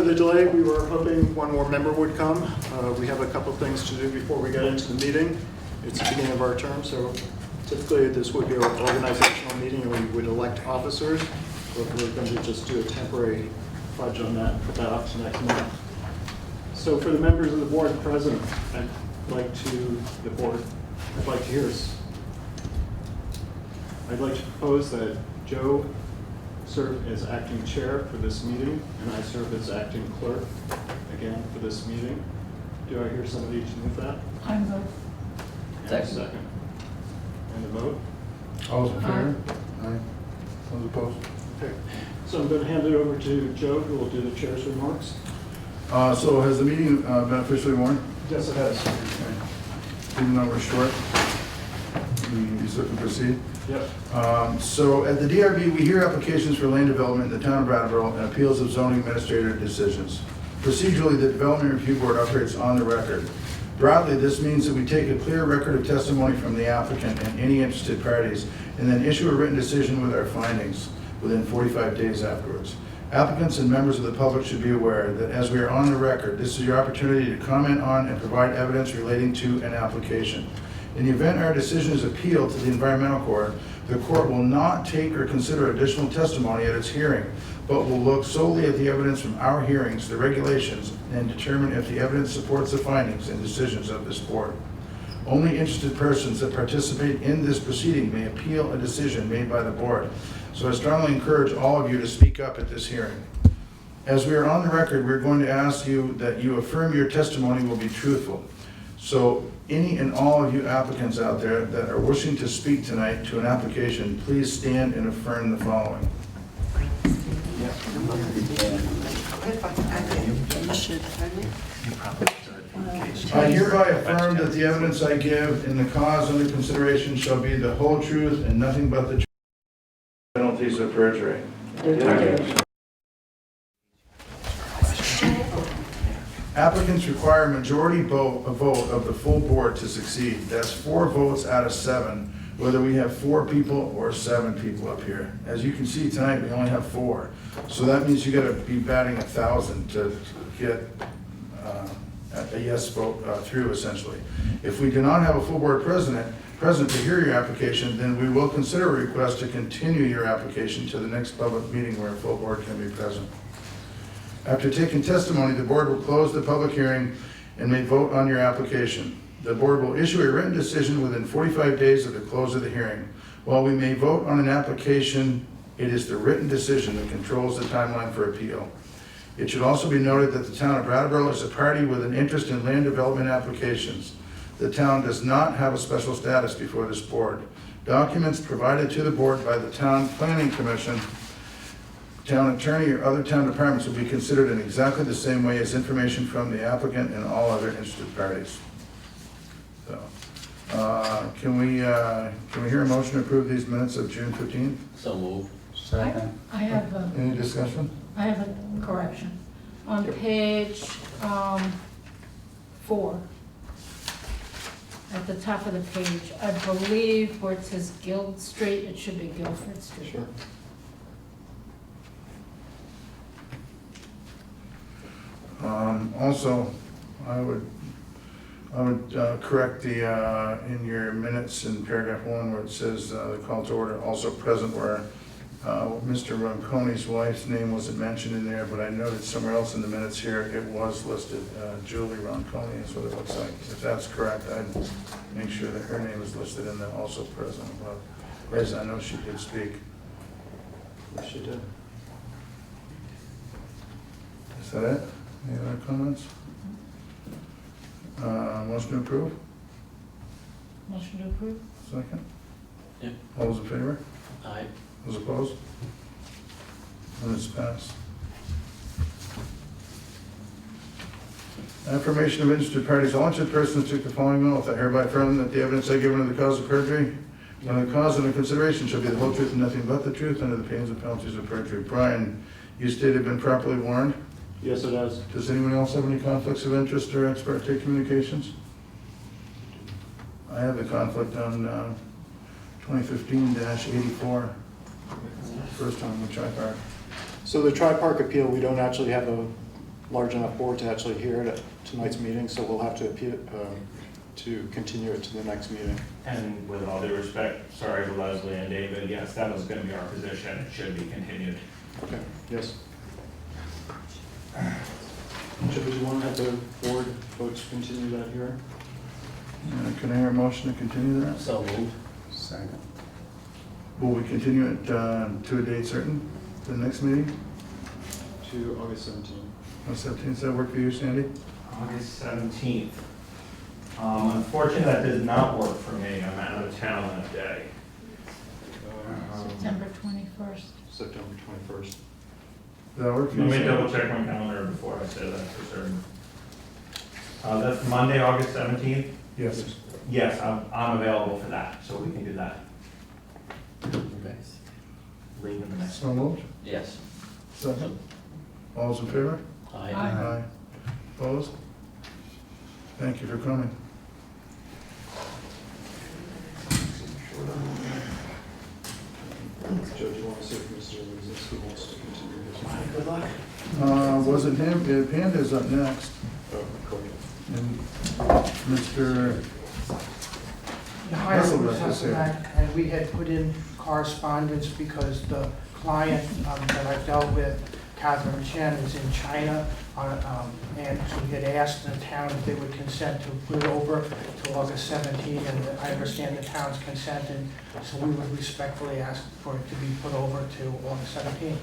the delay. We were hoping one more member would come. We have a couple things to do before we get into the meeting. It's the beginning of our term, so typically this would be an organizational meeting and we would elect officers, but we're going to just do a temporary fudge on that and put that off to next month. So for the members of the board present, I'd like to propose that Joe serve as acting chair for this meeting, and I serve as acting clerk again for this meeting. Do I hear somebody to move that? I move. And a second. And a vote? All those in favor? Aye. Those opposed? Okay. So I'm going to hand it over to Joe, who will do the chair's remarks. So has the meeting been officially warned? Yes, it has. Okay. Even though we're short, we can proceed. Yep. So at the DRB, we hear applications for land development in the town of Brattleboro and appeals of zoning administrator decisions. Procedurally, the Development Review Board operates on the record. Broadly, this means that we take a clear record of testimony from the applicant and any interested parties, and then issue a written decision with our findings within 45 days afterwards. Applicants and members of the public should be aware that as we are on the record, this is your opportunity to comment on and provide evidence relating to an application. In the event our decision is appealed to the Environmental Court, the court will not take or consider additional testimony at its hearing, but will look solely at the evidence from our hearings, the regulations, and determine if the evidence supports the findings and decisions of this board. Only interested persons that participate in this proceeding may appeal a decision made by the board. So I strongly encourage all of you to speak up at this hearing. As we are on the record, we're going to ask you that you affirm your testimony will be truthful. So any and all of you applicants out there that are wishing to speak tonight to an application, please stand and affirm the following. I hereby affirm that the evidence I give in the cause under consideration shall be the whole truth and nothing but the truth. Penalties of perjury. Applicants require a majority vote of the full board to succeed. That's 4 votes out of 7, whether we have 4 people or 7 people up here. As you can see tonight, we only have 4. So that means you gotta be batting 1,000 to get a yes vote through, essentially. If we do not have a full board present to hear your application, then we will consider a request to continue your application to the next public meeting where a full board can be present. After taking testimony, the board will close the public hearing and may vote on your application. The board will issue a written decision within 45 days of the close of the hearing. While we may vote on an application, it is the written decision that controls the timeline for appeal. It should also be noted that the town of Brattleboro is a party with an interest in land development applications. The town does not have a special status before this board. Documents provided to the board by the town planning commission, town attorney, or other town departments will be considered in exactly the same way as information from the applicant and all other interested parties. So, can we hear a motion to approve these minutes of June 15th? So moved. I have Any discussion? a correction. On page 4, at the top of the page, I believe where it says Guild Street, it should be Guilford Street. Sure. Also, I would correct the, in your minutes in paragraph 1 where it says the call to order also present where Mr. Ronconi's wife's name wasn't mentioned in there, but I noted somewhere else in the minutes here it was listed. Julie Ronconi is what it looks like. If that's correct, I'd make sure that her name is listed in the also present above. As I know she did speak. Yes, you did. Is that it? Any other comments? Motion to approve? Motion to approve? Second? Yep. All those in favor? Aye. Those opposed? And it's passed. Affirmation of interested parties. All interested persons took the following oath. I hereby affirm that the evidence I give under the cause of perjury, under the cause under consideration, shall be the whole truth and nothing but the truth under the pains and penalties of perjury. Brian, you stated been properly warned. Yes, it has. Does anyone else have any conflicts of interest or ex parte communications? I have the conflict on 2015-84, first time with Tri-Park. So the Tri-Park appeal, we don't actually have a large enough board to actually hear it at tonight's meeting, so we'll have to appeal, to continue it to the next meeting. And with all due respect, sorry to Leslie and David, yes, that was going to be our position. It should be continued. Okay, yes. Chip, do you want to have the board vote to continue that hearing? Can I hear a motion to continue that? So moved. Second. Will we continue it to a date certain, the next meeting? To August 17th. On 17th, does that work for you, Sandy? August 17th. Unfortunately, that did not work for me. I'm out of town that day. September 21st. September 21st. Does that work for you? Let me Sandy? double check my calendar before I say that for certain. That's Monday, August 17th? Yes. Yes, I'm available for that, so we can do that. Okay. Leave in the next. So moved. Yes. Second. All's in favor? Aye. Aye. Opposed? Thank you for coming. Joe, do you want to see if Mr. Lozinski wants to continue his? Good luck. Wasn't him, Panda's up next, Oh, cool. and Mr. Hi, That's I'm what Bruce I was saying. Hasselbeck, and we had put in correspondence because the client that I dealt with, Catherine Chen, is in China, and so we had asked the town if they would consent to put it over to August 17th, and I understand the town's consented, so we would respectfully ask for it to be put over to August 17th.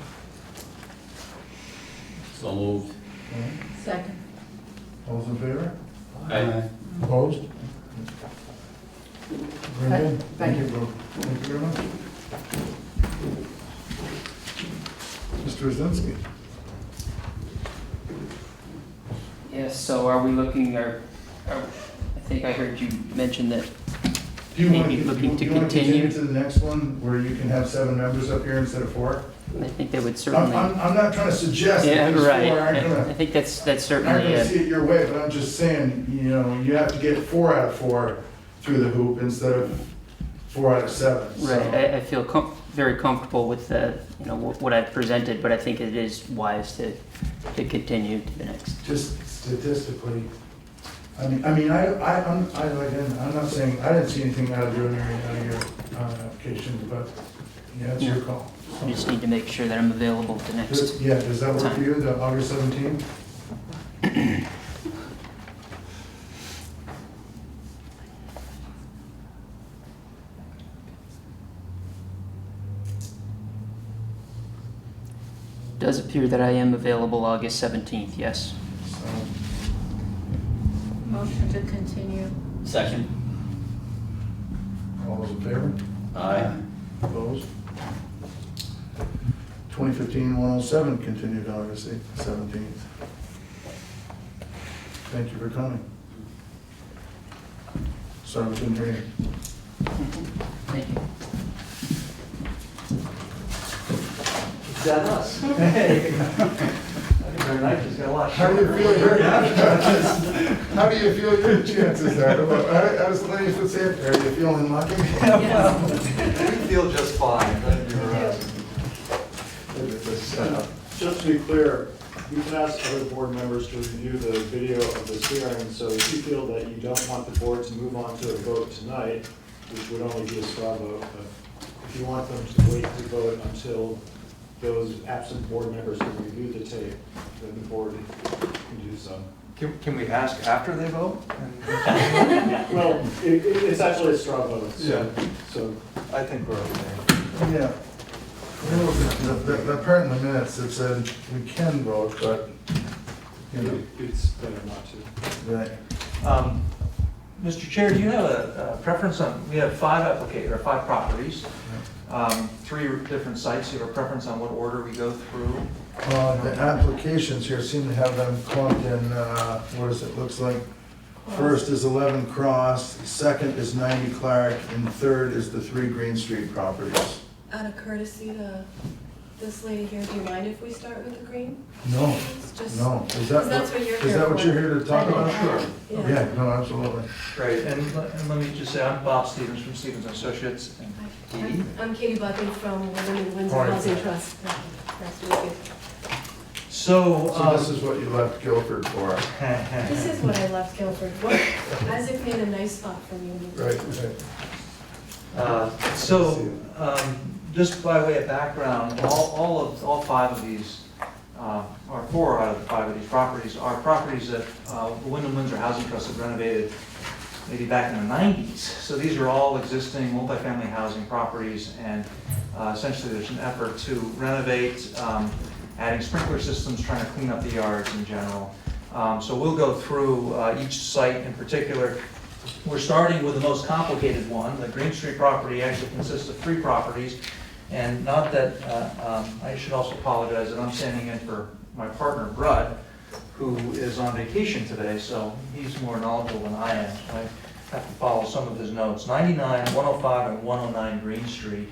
So moved. Second. All's in favor? Aye. Opposed? Very good. Thank you. Bro. Thank you very much. Mr. Lozinski. Yes, so are we looking, I think I heard you mention that, Do you want Maybe looking to do you want continue? to the next one where you can have 7 members up here instead of 4? I think that would I'm certainly, not trying to suggest yeah, that these 4 right. aren't I gonna, think that's aren't certainly, gonna see it your way, but I'm just saying, you know, you have to get 4 out of 4 through the hoop instead of 4 out of 7. so- right, I feel very comfortable with the, you know, what I've presented, but I think it is wise to continue to the next. Just statistically, I'm not saying, I didn't see anything out of the ordinary out of your application, but, yeah, it's your call. I just need to make sure that I'm available the next. Yeah, does that work for you, the August 17th? Does appear that I am available August 17th, yes. So, Motion to continue. Second. all those in favor? Aye. Opposed? 2015-107 continued August 17th. Thank you for coming. Sorry we couldn't hear you. Thank you. Is that us? Hey. Very nice, just got a lot. How do you feel your How do you feel your chances are? How does Lenny say it? Are you feeling lucky? We feel just fine. Glad you're, Just to be clear, you can ask other board members to review the video of this hearing, so if you feel that you don't want the board to move on to a vote tonight, which would only be a straw vote, but if you want them to wait to vote until those absent board members can review the tape, then the board can do so. Can we ask after they vote? Well, it's actually a straw vote, so I think we're okay. Yeah. There was the part in the minutes that said we can vote, but, you know, it's better not to. right. Mr. Chair, do you have a preference on, we have 5 properties, 3 different sites. Do you have a preference on what order we go through? The applications here seem to have them clumped in, what does it, looks like, first is 11 Cross, second is 90 Clark, and third is the 3 Green Street properties. Out of courtesy to this lady here, do you mind if we start with the green? No, It's just- no, is Because that's what you're is here that what for. you're here to talk about? Sure. Yeah, no, absolutely. Great, and let me just say, I'm Bob Stevens from Stevens Associates. And I'm Katie Bucking from Women in Windsor All right. Housing Trust. Nice to meet you. So, So this is what you left Guilford for. This is what I left Guilford. What, Isaac made a nice spot for me. Right. Just by way of background, all five of these, or 4 out of the 5 of these properties are properties that the Wyndham Windsor Housing Trust had renovated maybe back in the 90s. So these are all existing multifamily housing properties, and essentially there's an effort to renovate, adding sprinkler systems, trying to clean up the yards in general. So we'll go through each site in particular. We're starting with the most complicated one. The Green Street property actually consists of 3 properties. And not that, I should also apologize that I'm standing in for my partner, Brud, who is on vacation today, so he's more knowledgeable than I am. So I have to follow some of his notes. 99, 105, and 109 Green Street.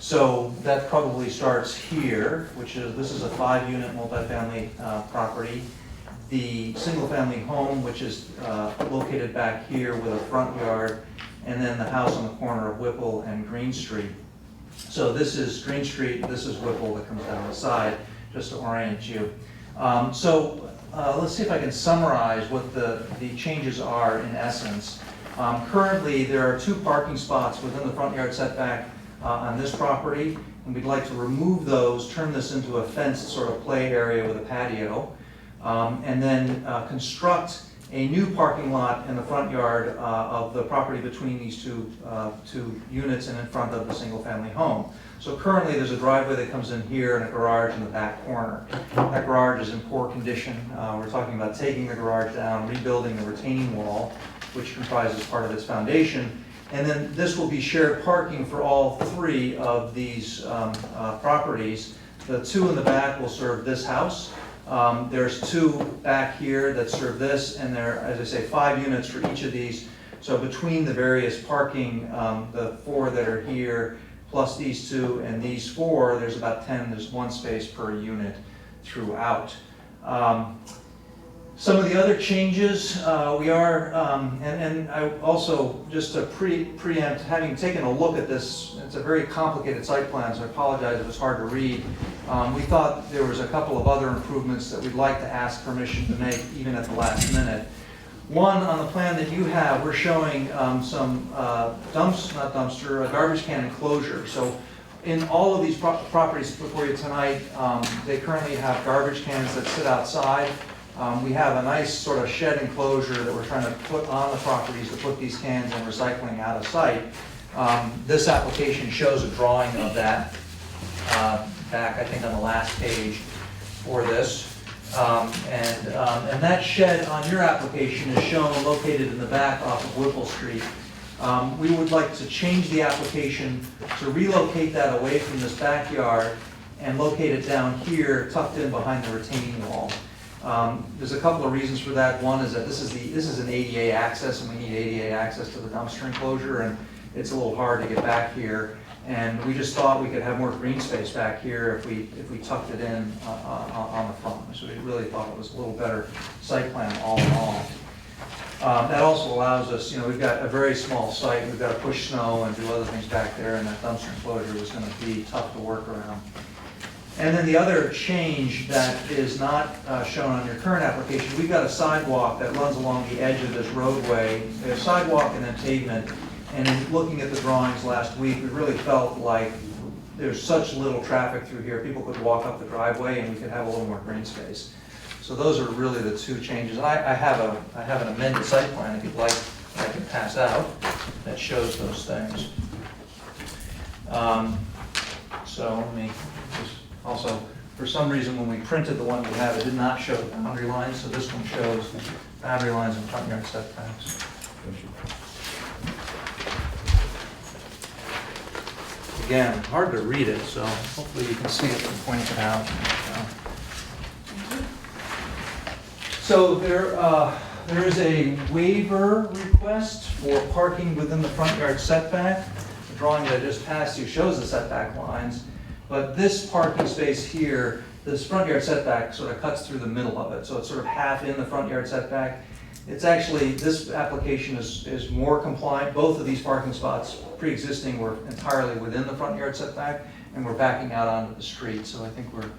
So that probably starts here, this is a 5-unit multifamily property. The single-family home, which is located back here with a front yard, and then the house on the corner of Whipple and Green Street. So this is Green Street, this is Whipple that comes down the side, just to orient you. Let's see if I can summarize what the changes are in essence. Currently, there are 2 parking spots within the front yard setback on this property, and we'd like to remove those, turn this into a fenced sort of play area with a patio, and then construct a new parking lot in the front yard of the property between these two units and in front of the single-family home. So currently there's a driveway that comes in here and a garage in the back corner. That garage is in poor condition. We're talking about taking the garage down, rebuilding the retaining wall, which comprises part of its foundation. And then this will be shared parking for all 3 of these properties. The 2 in the back will serve this house. There's 2 back here that serve this, and there are, as I say, 5 units for each of these. So between the various parking, the 4 that are here, plus these 2 and these 4, there's about 10, there's 1 space per unit throughout. Some of the other changes, we are, and I also, just to preempt, having taken a look at this, it's a very complicated site plan, so I apologize if it's hard to read. We thought there was a couple of other improvements that we'd like to ask permission to make, even at the last minute. One, on the plan that you have, we're showing some garbage can enclosure. So in all of these properties before you tonight, they currently have garbage cans that sit outside. We have a nice sort of shed enclosure that we're trying to put on the properties to put these cans and recycling out of sight. This application shows a drawing of that back, I think, on the last page for this. And that shed on your application is shown located in the back off of Whipple Street. We would like to change the application to relocate that away from this backyard and locate it down here, tucked in behind the retaining wall. There's a couple of reasons for that. One is that this is an ADA access, and we need ADA access to the dumpster enclosure, and it's a little hard to get back here. And we just thought we could have more green space back here if we tucked it in on the front. So we really thought it was a little better site plan all in all. That also allows us, we've got a very small site. We've got to push snow and do other things back there, and that dumpster enclosure was going to be tough to work around. And then the other change that is not shown on your current application, we've got a sidewalk that runs along the edge of this roadway. There's sidewalk and then pavement. And in looking at the drawings last week, we really felt like there's such little traffic through here. People could walk up the driveway and we could have a little more green space. So those are really the 2 changes. And I have an amended site plan, if you'd like, I can pass out, that shows those things. So let me just also, for some reason, when we printed the one we have, it did not show the boundary lines, so this one shows boundary lines and front yard setbacks. Again, hard to read it, so hopefully you can see it from pointing it out. So there is a waiver request for parking within the front yard setback. The drawing that I just passed you shows the setback lines, but this parking space here, this front yard setback sort of cuts through the middle of it, so it's sort of half in the front yard setback. It's actually, this application is more compliant. Both of these parking spots pre-existing were entirely within the front yard setback, and we're backing out onto the street, so I think we're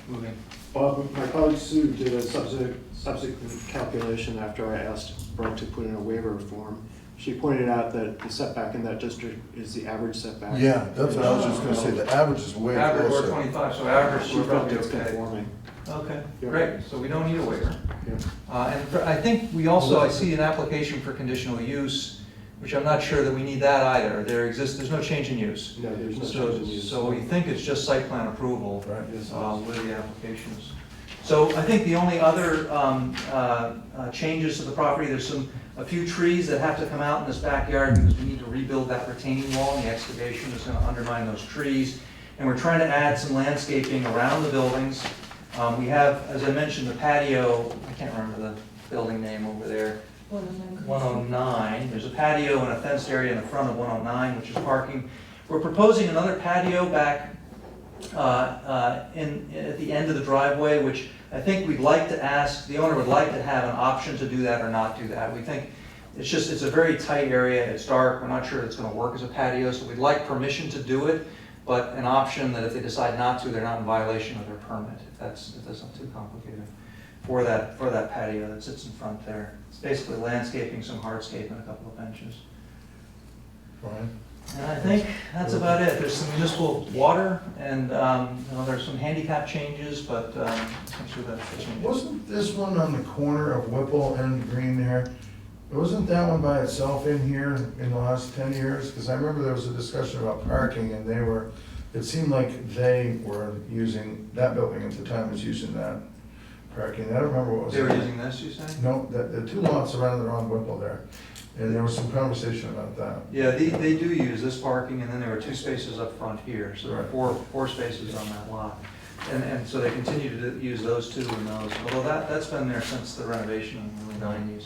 moving. Bob, my colleague Sue did a subsequent calculation after I asked Brett to put in a waiver form. She pointed out that the setback in that district is the average setback. Yeah, that's what I was just gonna say, the average is way Average, we're closer. 25, so average, She we're felt probably it's okay. conforming. Okay, Yeah. great, so we don't need a waiver. Yeah. And I think we also, I see an application for conditional use, which I'm not sure that we need that either. There's no change in use. No, there's no So- change in use. So we think it's just site plan approval Right. Yes, with the applications. So I think the only other changes to the property, there's a few trees that have to come out in this backyard because we need to rebuild that retaining wall, and the excavation is gonna undermine those trees. And we're trying to add some landscaping around the buildings. We have, as I mentioned, the patio, I can't remember the building name over there, 109. There's a patio and a fenced area in the front of 109, which is parking. We're proposing another patio back at the end of the driveway, which I think we'd like to ask, the owner would like to have an option to do that or not do that. We think it's a very tight area, it's dark, we're not sure it's gonna work as a patio, so we'd like permission to do it, but an option that if they decide not to, they're not in violation of their permit, if that's not too complicated, for that patio that sits in front there. It's basically landscaping, some hardscape, and a couple of benches. Fine. And I think that's about it. There's some municipal water, and there's some handicap changes, but I'm sure that's the changes. Wasn't this one on the corner of Whipple and Green there? Wasn't that one by itself in here in the last 10 years? Because I remember there was a discussion about parking and it seemed like they were using, that building at the time was using that parking. I don't remember what was. They were in it. using this, you say? No, the two lots around there on Whipple there. And there was some conversation about that. Yeah, they do use this parking, and then there were 2 spaces up front here, so there are four spaces on that lot. And so they continue to use those 2 and those, although that's been there since the renovation in the early 90s.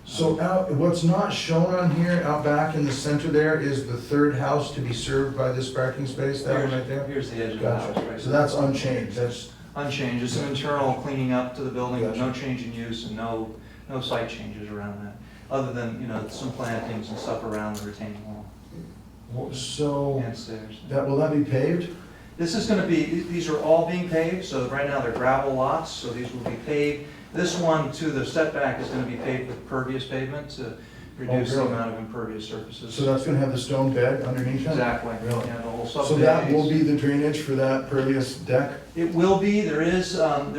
So what's not shown on here, out back in the center there, is the third house to be served by this parking space, that one right there? Here's the edge of the house, Gotcha. right? So that's unchanged, that's, Unchanged, there's some internal cleaning up to the building, but no Gotcha. change in use and no site changes around that, other than, some plantings and stuff around the retaining wall so, and stairs. will that be paved? This is gonna be, these are all being paved, so right now they're gravel lots, so these will be paved. This one, to the setback, is gonna be paved with pervious pavement to reduce the really? amount of impervious surfaces. So that's gonna have the stone bed underneath it? Exactly, Really? yeah, the whole So that will subdivision. be the drainage for that pervious deck? It will be, there is some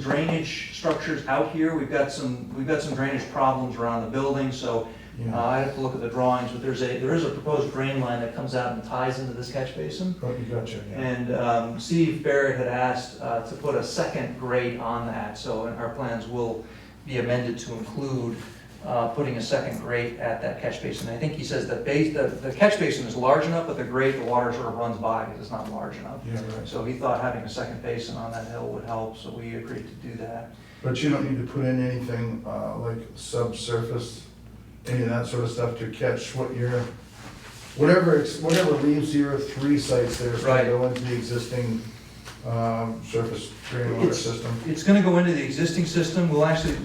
drainage structures out here, we've got some drainage problems around the building, so Yeah. I have to look at the drawings, but there is a proposed drain line that comes out and ties into this catch basin. Oh, you gotcha, yeah. And Steve Barrett had asked to put a second grate on that, so our plans will be amended to include putting a second grate at that catch basin. I think he says that the catch basin is large enough, but the grate, the water sort of runs by because it's not large enough. Yeah, right. So he thought having a second basin on that hill would help, so we agreed to do that. But you don't need to put in anything like subsurface, any of that sort of stuff to catch whatever leaves your 3 sites there, is Right. gonna go into the existing surface drain water system. It's gonna go into the existing system. We'll actually,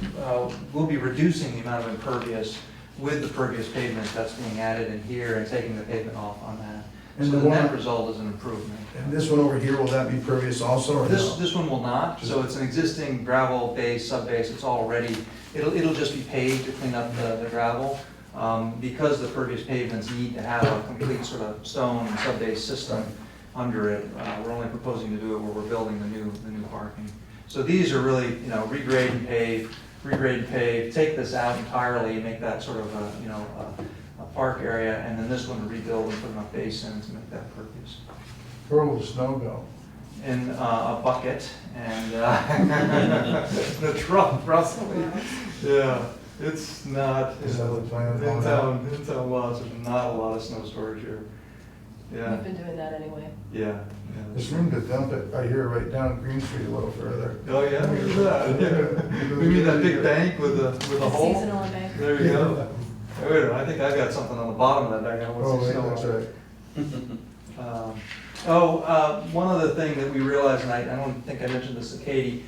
we'll be reducing the amount of impervious with the pervious pavement that's being added in here and taking the pavement off on that. And So the the net one- result is an improvement. And this one over here, will that be pervious also, or no? This one will not, so it's an existing gravel base, sub-base, it's already, it'll just be paved to clean up the gravel. Because the pervious pavements need to have a complete sort of stone and sub-base system under it, we're only proposing to do it where we're building the new parking. So these are really, regrade and pave, take this out entirely and make that sort of a park area, and then this one rebuild and put enough basin to make that pervious. Where will the snow go? In a bucket and the truck, roughly. Yeah, it's not. Is that the plan? In town lots, there's not a lot of snow storage here. Yeah, We've been doing that anyway. yeah. There's room to dump it, I hear, right down Green Street a little further. Oh, yeah, look at that. Yeah. We mean that big bank with a The hole? seasonal bank. There you go. Wait a minute, I think I've got something on the bottom of that bank. I Oh, want to see wait, snow. that's right. One other thing that we realized, and I don't think I mentioned this to Katie,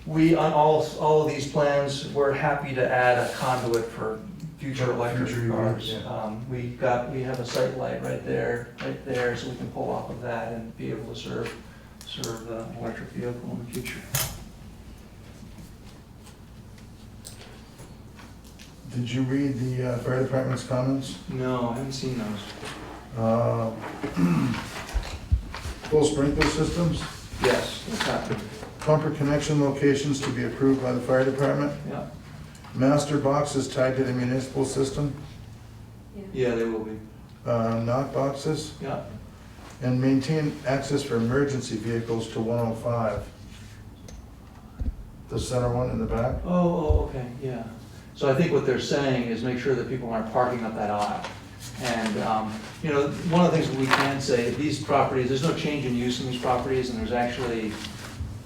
we, on all of these plans, we're happy to add a conduit for future For electric future use, cars. yeah. We have a site light right there, so we can pull off of that and be able to serve the electric vehicle in the future. Did you read the fire department's comments? No, I haven't seen those. Full sprinkler systems, Yes, that's happened. pumper connection locations to be approved by the fire department, Yeah, master boxes tied to the municipal system, yeah, they will be. knock boxes, Yeah, and maintain access for emergency vehicles to 105. The center one in the back? oh, okay, yeah. So I think what they're saying is make sure that people aren't parking up that aisle. And, one of the things that we can say, these properties, there's no change in use in these properties, and there's actually,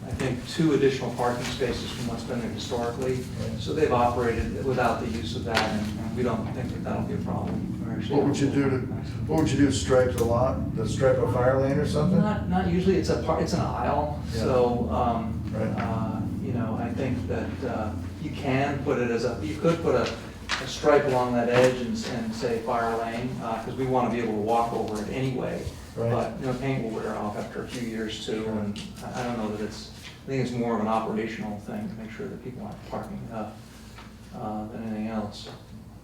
I think, 2 additional parking spaces from what's been there historically. So they've operated without the use of that, and we don't think that that'll be a problem. We're actually- What would you do, stripe the lot, stripe a fire lane or something? Not usually, it's an aisle, Yeah. so, Right. I think that you can put it you could put a stripe along that edge and say fire lane, because we want to be able to walk over it anyway. Right. But, paint will wear off after a few years too, and I don't know that I think it's more of an operational thing to make sure that people aren't parking up than anything else.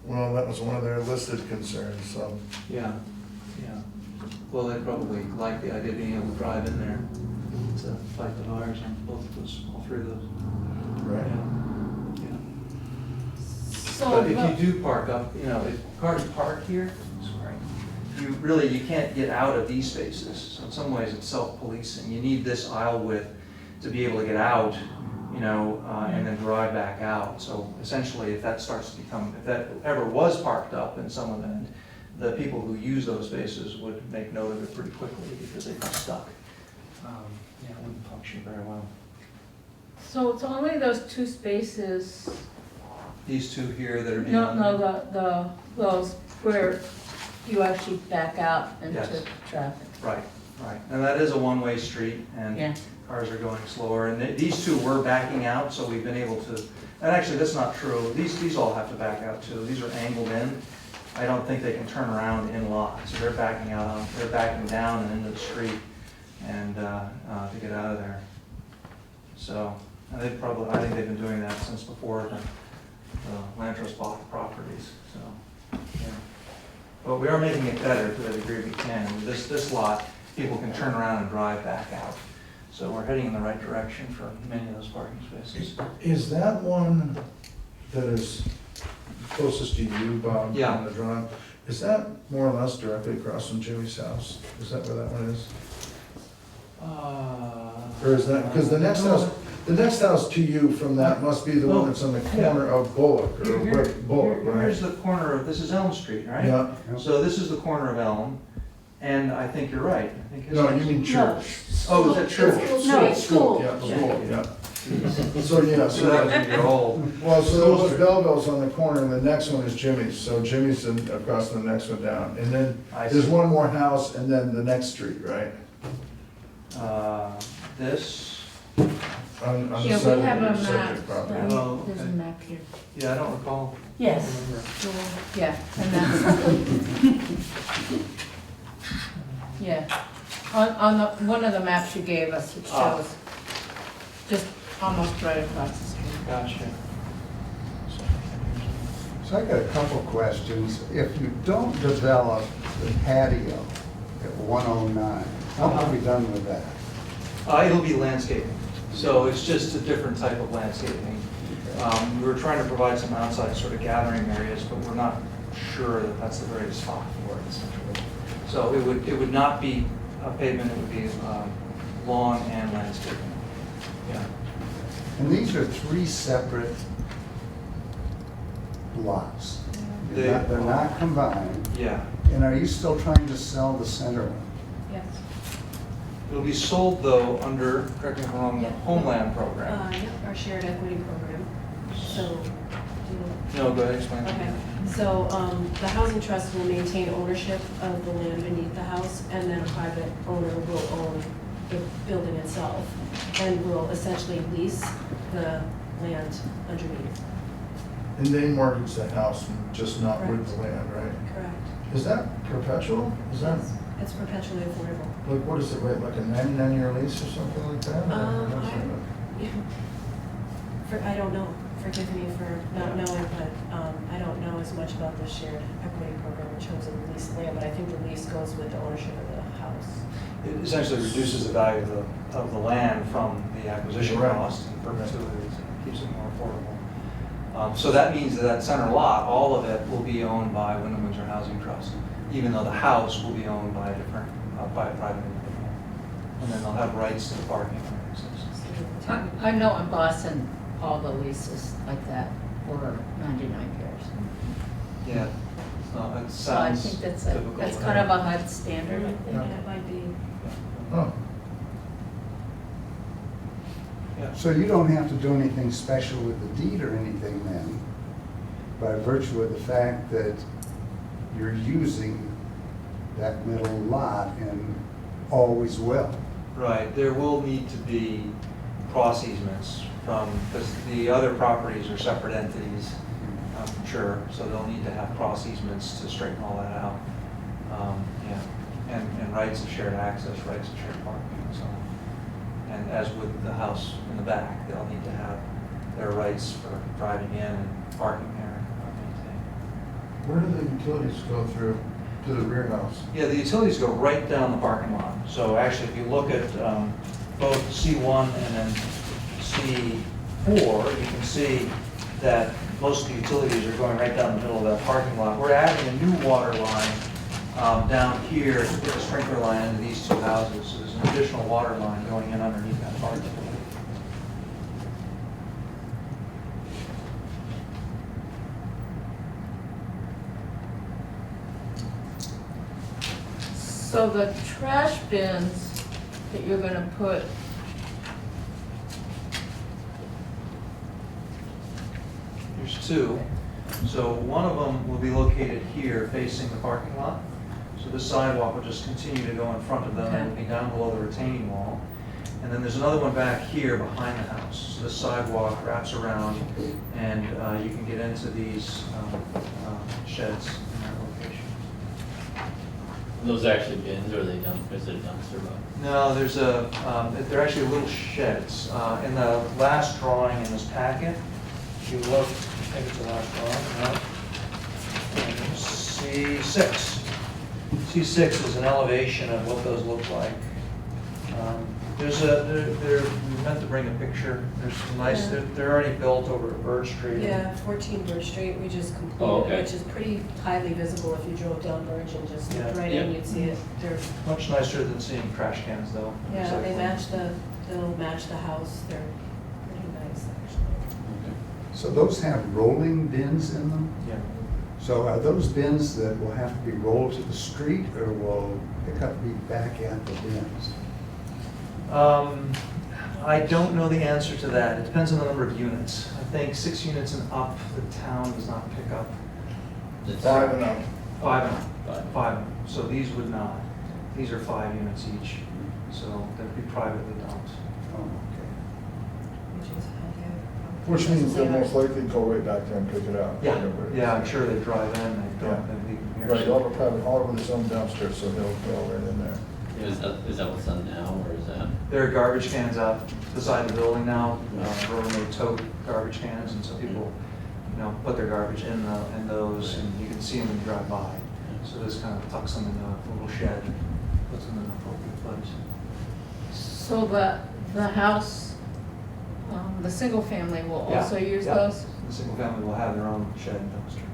Well, that was one of their listed concerns, so. Yeah. Well, they probably like the idea of being able to drive in there to fight the fires on all 3 of those. Right. Yeah. So, But if you do park up, if cars park here, you can't get out of these spaces. So in some ways, it's self-policing. You need this aisle width to be able to get out, and then drive back out. So essentially, if that ever was parked up in some event, the people who use those spaces would make note of it pretty quickly because they'd be stuck. It wouldn't function very well. so it's only those 2 spaces, These 2 here that are being. those where you actually back out into Yes. traffic. Right. And that is a one-way street, and Yeah. cars are going slower. And these 2 were backing out, so we've been able to, and actually, that's not true. These all have to back out too. These are angled in. I don't think they can turn around in lot, so they're backing down and into the street and to get out of there. So, and I think they've been doing that since before the land trust bought the properties, so, yeah. But we are making it better to the degree we can. This lot, people can turn around and drive back out. So we're heading in the right direction for many of those parking spaces. Is that one that is closest to you, Bob, Yeah. on the drawing? Is that more or less directly across from Jimmy's house? Is that where that one is? Or is that, because the next house to you from that must be the one that's on the corner of Bullock, or Bullock, Here's right? the corner of, this is Elm Street, right? Yeah. So this is the corner of Elm, and I think you're right. I think his No, house- you mean church. Oh, is that church? No, it's school. Yeah, Yeah. school, yeah. So, yeah, So that was your old. well, so there was Belleville's on the corner, and the next one is Jimmy's, so Jimmy's across from the next one down. And then I there's see. one more house, and then the next street, right? This, On the Yeah, side we have a of the map. subject property. Oh, There's a okay. map here. yeah, I don't recall. Yes. Yeah, and that's, yeah. On the, one of the maps you gave us, it Ah. shows just almost right across the street. Gotcha. So I got a couple questions. If you don't develop the patio at 109, what have we done with that? It'll be landscaping, so it's just a different type of landscaping. We were trying to provide some outside sort of gathering areas, but we're not sure that that's the very spot for it, essentially. So it would not be a pavement, it would be lawn and landscaping. Yeah. And these are 3 separate lots. They- They're not combined. Yeah. And are you still trying to sell the center one? Yes. It'll be sold though under, correct me if I'm wrong, the Yeah. Homeland program. Our shared equity program. So, No, go ahead, explain. okay. So, the housing trust will maintain ownership of the land beneath the house, and then a private owner will own the building itself, and will essentially lease the land underneath. And they mortgage the house, just not with the land, right? Correct. Is that perpetual? Is that, It's perpetually affordable. like, what is it, right, like a 99-year lease or something like that? I don't know, forgive me for not knowing, but I don't know as much about the shared equity program, which owns the leased land, but I think the lease goes with the ownership of the house. It essentially reduces the value of the land from the acquisition Right. cost in perpetuity, keeps it more affordable. So that means that center lot, all of it will be owned by Wyndham Windsor Housing Trust, even though the house will be owned by a different, by a private individual. And then they'll have rights to the parking when it exists. I know in Boston, all the leases like that were 99 years. Yeah, it So I sounds think that's typical. that's kind of a HUD standard, I I think. think that might be, Oh, Yeah. So you don't have to do anything special with the deed or anything then, by virtue of the fact that you're using that middle lot and always will. Right, there will need to be cross easements from, because the other properties are separate entities, I'm sure, so they'll need to have cross easements to straighten all that out. Yeah, and rights of shared access, rights of shared parking and so on. And as with the house in the back, they'll need to have their rights for driving in and parking there maintained. where do the utilities go through to the rear house? Yeah, the utilities go right down the parking lot. So actually, if you look at both C1 and then C4, you can see that most of the utilities are going right down the middle of that parking lot. We're adding a new water line down here to put a sprinkler line into these two houses. So there's an additional water line going in underneath that parking lot. So the trash bins that you're gonna put, There's two. So one of them will be located here facing the parking lot. So the sidewalk will just continue to go in front of them and it'll be down below the retaining wall. And then there's another one back here behind the house. So the sidewalk wraps around and you can get into these sheds in that location. Are those actually bins or are they is it a dumpster box? No, there's they're actually little sheds. In the last drawing in this packet, if you look, I think it's the last drawing, no? C6. C6 is an elevation of what those look like. We meant to bring a picture. There's some nice, Yeah. they're already built over at Bird Street. yeah, 14 Birch Street, we just completed, Oh, okay. which is pretty highly visible if you drove down Birch and just looked Yeah. right in, Yeah. you'd see it. They're, Much nicer than seeing trash cans though. yeah, they Recycling. they'll match the house, they're pretty nice, actually. So those have rolling bins in them? Yeah. So are those bins that will have to be rolled to the street or will pickup be back at the bins? I don't know the answer to that. It depends on the number of units. I think 6 units and up, the town does not pick up. It's 5 and up. 5 and up. Five. 5 and up. So these would not. These are 5 units each. So they'd be privately dumped. Oh, okay. Which is, okay. Which means they'll most likely go right back there and pick it up. Yeah, I'm sure they drive in, they dump, and leave them here. Right, all of private, all of his own dumpster, so they'll go right in there. Is that what's done now or is that? There are garbage cans out beside the building now, where they tote garbage cans, and so people, put their garbage in those, and you can see them when you drive by. So this kind of tucks them in a little shed, puts them in an appropriate place. so the house, the single family will Yeah, also use yeah. those? The single family will have their own shed and dumpster.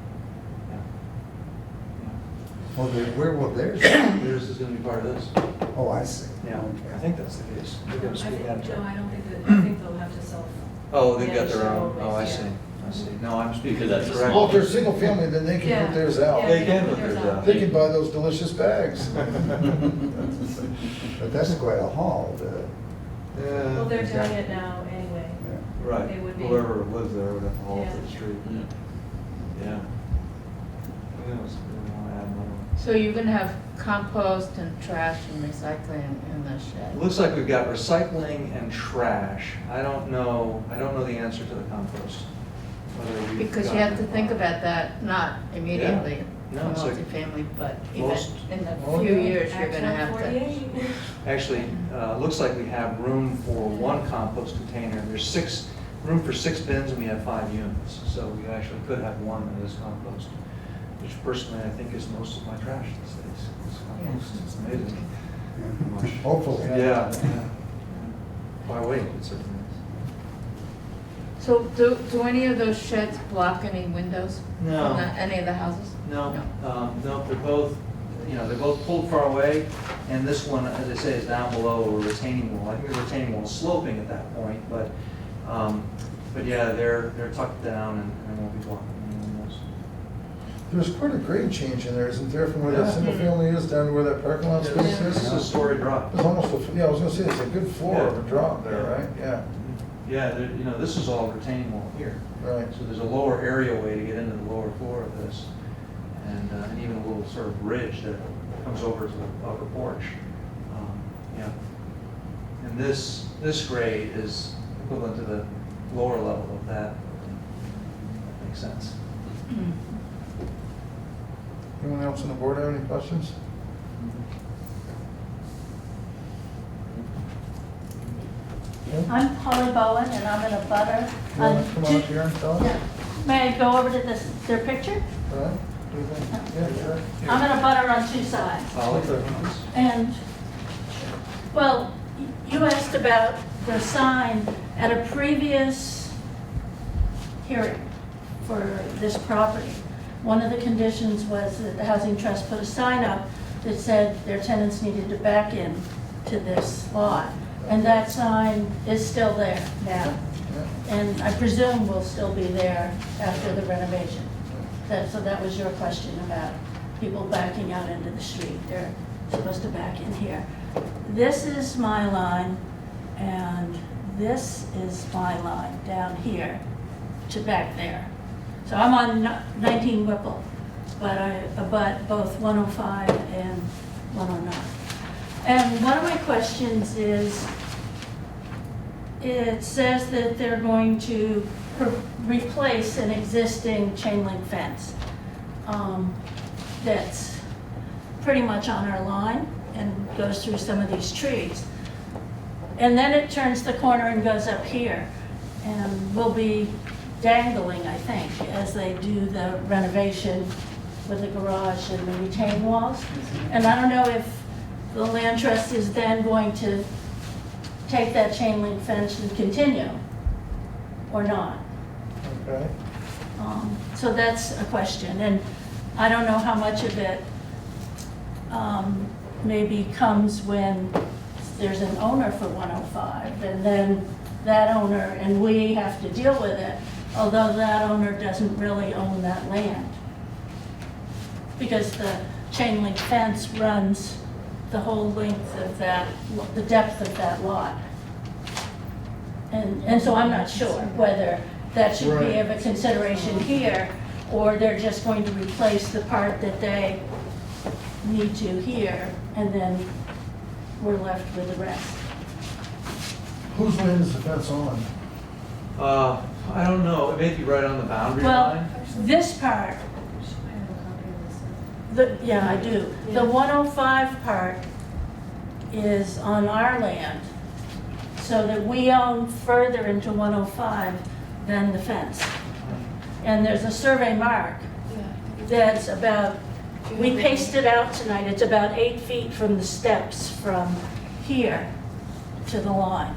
Well, where will theirs? Theirs is gonna be part of this. Oh, I see. Yeah, Okay. I think that's the case. They're gonna I speak think, that to no, it. I don't think that, I think they'll have to self. Oh, they've got their manage own, their oh, I waste, see, yeah. I see. No, I'm speaking Because that's a correct. Well, if they're single family, then they can Yeah. put theirs out. Yeah, They can put theirs out. They can buy those delicious bags. But that's quite a haul. Well, they're doing it now anyway. Yeah. Right, They would be- whoever lives there would have to haul it to Yeah. the street. Yeah. Yeah. Who knows, we want to add another one. So you're gonna have compost and trash and recycling in the It shed? looks like we've got recycling and trash. I don't know the answer to the compost. whether we've Because you gotten have to it think or- about that, not immediately, No, it's like multifamily, but most- even in a Oh, few yeah. years, you're gonna Act have on to. 48. Actually, looks like we have room for one compost container. There's room for 6 bins, and we have 5 units. So we actually could have one that is compost, which personally I think is most of my trash these days. It's compost. It's amazing. how much- Hopefully. Yeah. By weight, it certainly is. So do any of those sheds block any windows? No. From any of the houses? No, no, they're both, they're both pulled far away, and this one, as I say, is down below a retaining wall. I think the retaining wall is sloping at that point, but yeah, they're tucked down and won't be blocking any windows. There's quite a grade change in there, isn't there, from where that Yeah. single family is down to where that parking lot space This is a is? story drop. It's almost, yeah, I was gonna say, it's a good floor of a drop there, right? Yeah, Yeah, this is all retaining wall here. right. So there's a lower areaway to get into the lower floor of this, and even a little sort of ridge that comes over to the upper porch. Yeah. And this grade is equivalent to the lower level of that. That makes sense. Anyone else on the board have any questions? I'm Polly Bowen, and I'm in a butter. You wanna come on up here and tell us? Yeah. May I go over to their picture? All right, what do you think? Yeah, sure. I'm in a butter on 2 sides. Polly? And, well, you asked about the sign at a previous hearing for this property. One of the conditions was that the Housing Trust put a sign up that said their tenants needed to back in to this lot. And that sign is still there now. And I presume will still be there after the renovation. So that was your question about people backing out into the street. They're supposed to back in here. This is my line, and this is my line down here to back there. So I'm on 19 Whipple, but I abut both 105 and 109. And one of my questions is, it says that they're going to replace an existing chain link fence that's pretty much on our line and goes through some of these trees. And then it turns the corner and goes up here, and will be dangling, I think, as they do the renovation with the garage and the retaining walls. And I don't know if the land trust is then going to take that chain link fence and continue or not. Okay. So that's a question, and I don't know how much of it maybe comes when there's an owner for 105, and then that owner, and we have to deal with it, although that owner doesn't really own that land. Because the chain link fence runs the whole length of that, the depth of that lot. And so I'm not sure whether that should be of a consideration here, or they're just going to replace the part that they need to here, and then we're left with the rest. Whose land is the fence on? I don't know, it may be right on the boundary Well, line. this part, yeah, I do. The 105 part is on our land, so that we own further into 105 than the fence. And there's a survey mark that's about, we pasted out tonight, it's about 8 feet from the steps from here to the line.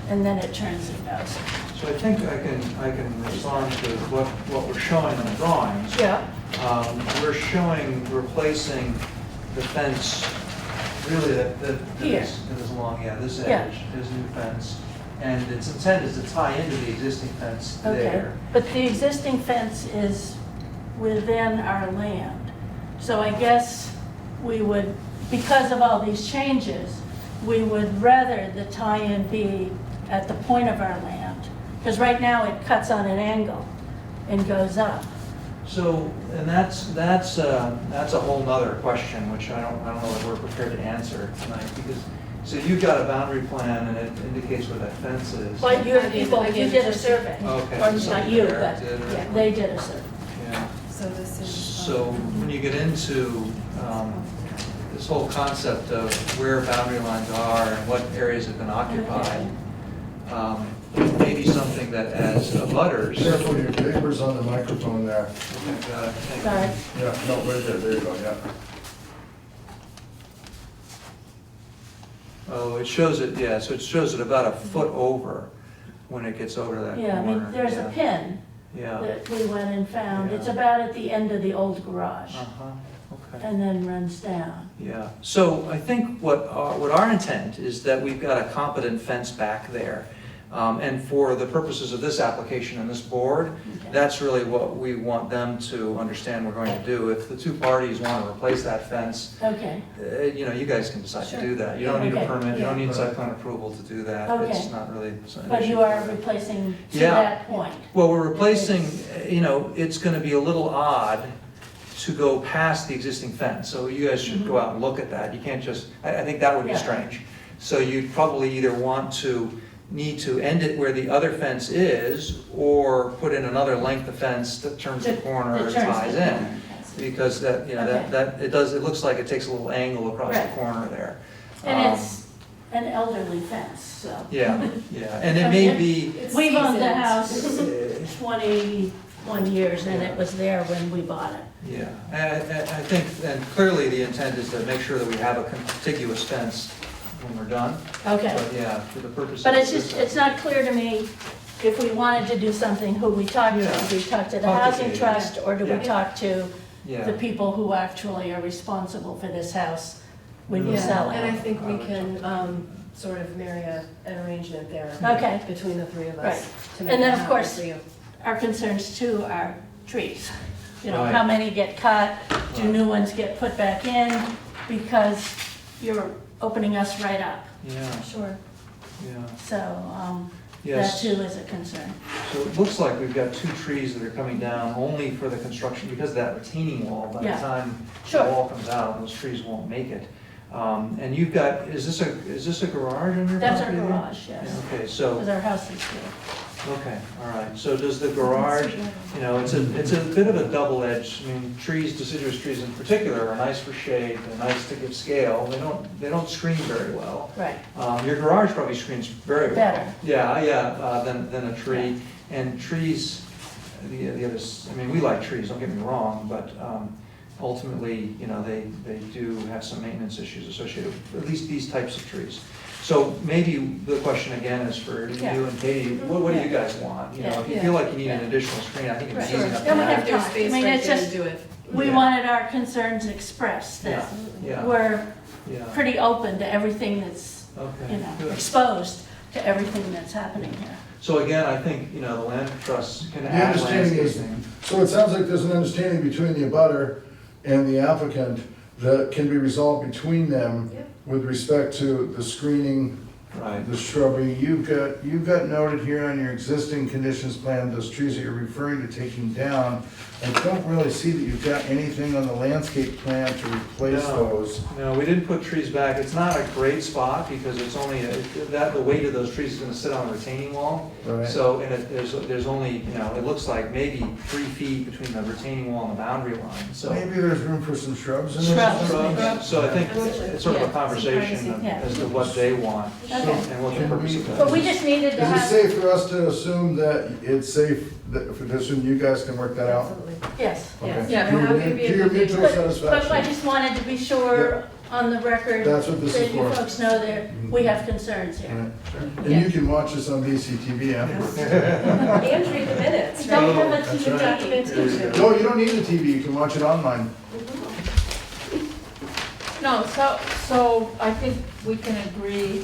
And then it turns and goes. So I think I can respond to what we're showing on the drawings. Yeah. We're showing replacing the fence, really that Here. is along, this Yeah. edge, this new fence. And its intent is to tie into the existing fence Okay, there. but the existing fence is within our land. So I guess we would, because of all these changes, we would rather the tie-in be at the point of our land. Because right now it cuts on an angle and goes up. So, and that's a whole nother question, which I don't know that we're prepared to answer tonight, because So you've got a boundary plan and it indicates where that fence is. But your I gave- people, I you gave did it a to- survey. Okay. Or not somebody you, there but, did, or- yeah, they did a survey. Yeah. So this is. So when you get into this whole concept of where boundary lines are and what areas have been occupied, maybe something that as abutters. Careful, your neighbor's on the microphone there. Thank you. Sorry. Yeah, no, right there, there you go, yeah. Oh, it shows it, yeah, so it shows it about a foot over when it gets over that corner. Yeah, I mean, there's a pin Yeah. that we went and found. It's Yeah. about at the end of the old garage Okay. and then runs down. Yeah, so I think what our intent is that we've got a competent fence back there. And for the purposes of this application and this board, Okay. that's really what we want them to understand we're going to do. If the two parties want to replace that fence, Okay, you know, you guys can decide to Sure. do that. You don't need a Okay, permit, you don't yeah. need site plan approval to do that. Okay. It's not really an but issue you for are them. replacing to Yeah. that point. Well, we're replacing, you know, it's gonna be a little odd to go past the existing fence, so you guys should go out and look at that. You can't just, I think that would be Yeah. strange. So you'd probably either need to end it where the other fence is, or put in another length of fence that turns the corner That and turns ties the in. corner. Because that, you know, Okay. it looks like it takes a little angle across the Right. corner there. And Um, it's an elderly fence, so. Yeah, yeah, and it may be, It's We've owned the seasoned. house 21 years and it was there when we bought it. yeah, and I think, and clearly the intent is to make sure that we have a contiguous fence when we're done. Okay. But yeah, for the purpose of. But it's this- just, it's not clear to me if we wanted to do something, who we talk to. Yeah. Do we talk to the Talk to housing Katie. trust or do we Yeah. talk to Yeah. the people who actually are responsible for this house when you Yeah, sell and I it? think we can sort of marry an arrangement there. Okay. Between the three of Right. us. to make And then, it of happen course, for you. Our concerns too are trees. You know, Right. how many get cut? Do Right. new ones get put back in? Because you're opening us right up. Yeah, Sure. yeah, So that yes. too is a concern. So it looks like we've got two trees that are coming down only for the construction, because of that retaining wall. By the Yeah. time the Sure. wall comes out, those trees won't make it. And you've got, is this a garage on your property? That's our there? garage, yes. Yeah, okay, so. Because our house is here. Okay, all right, so does the garage, you know, it's a bit of a double-edged, I mean, trees, deciduous trees in particular are nice for shade, they're nice to give scale, they don't screen very well. Right. Your garage probably screens very well. Better. Yeah, than a tree, and trees, the others, I mean, we like trees, don't get me wrong, but ultimately, you know, they do have some maintenance issues associated with at least these types of trees. So maybe the question again is for you Yeah. and Katie, what do you guys want? You know, if you feel like you need an additional screen, I think it's Right. easy enough to Then we have. have There's time. space I mean, right it's there to just- do it. We Yeah. wanted our concerns expressed, that Yeah, we're yeah, pretty open to everything that's, okay, you know, good. exposed to everything that's happening here. So again, I think, you know, the land trust can The add understanding is, landscaping. so it sounds like there's an understanding between the abutter and the applicant that can be resolved between them Yep. with respect to the screening, Right, the shrubbery. You've got noted here on your existing conditions plan, those trees that you're referring to taking down. I don't really see that you've got anything on the landscape plan to replace No. those. no, we didn't put trees back, it's not a great spot because it's only, the weight of those trees is gonna sit on the retaining wall. Right. So, and there's only, you know, it looks like maybe 3 feet between the retaining wall and the boundary line, so. Maybe there's room for some shrubs in there. Shrubs. So I think it's sort of a Yeah. conversation Yeah. as to what they want Okay. and what the Can purpose we- of that But we is. just needed to Is it have, safe for us to assume that it's safe, that, to assume you guys can work that out? Absolutely. yes. Okay. Yeah, To your how mu- would we to your be able to- mutual But I satisfaction. just wanted to be sure on the record That's what this that is you for. folks know that we have concerns here. Right. And you can watch this on VCTV afterwards. And read the minutes, Don't right? have a That's TV. right. Documentation. No, you don't need the TV, you can watch it online. No, so I think we can agree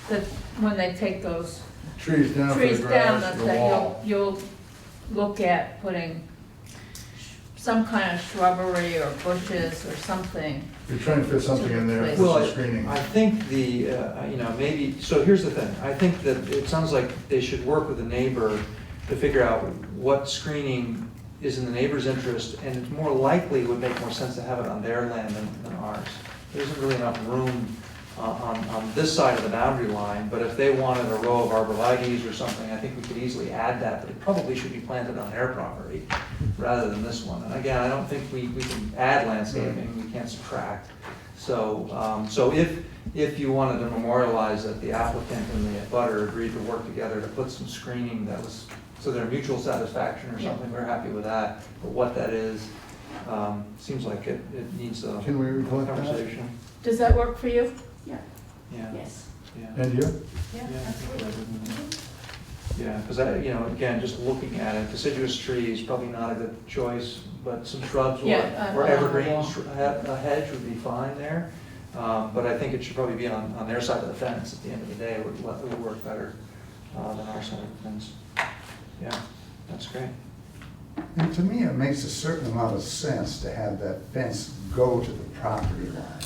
that when they take those Trees down for trees the down, grass, that the that wall. you'll look at putting some kind of shrubbery or bushes or something. You're trying to fit something in there for Well, some screening. I think you know, maybe, so here's the thing, I think that it sounds like they should work with the neighbor to figure out what screening is in the neighbor's interest, and it's more likely would make more sense to have it on their land than ours. There isn't really enough room on this side of the boundary line, but if they wanted a row of arborvitaes or something, I think we could easily add that, but it probably should be planted on their property rather than this one. And again, I don't think we can add landscaping, we can't subtract. So, so if you wanted to memorialize that the applicant and the abutter agreed to work together to put some screening that was to their mutual satisfaction or something, we're happy with that. But what that is, seems like it needs a Can we report that? conversation. Does that work for you? Yeah, Yeah. yes. Yeah. And you? Yeah, I think that would- yeah, because again, just looking at it, deciduous trees, probably not a good choice, but some shrubs Yeah, or along the evergreens, wall. a hedge would be fine there. But I think it should probably be on their side of the fence at the end of the day, it would work better than our side of the fence. Yeah, that's great. And to me, it makes a certain amount of sense to have that fence go to the property line.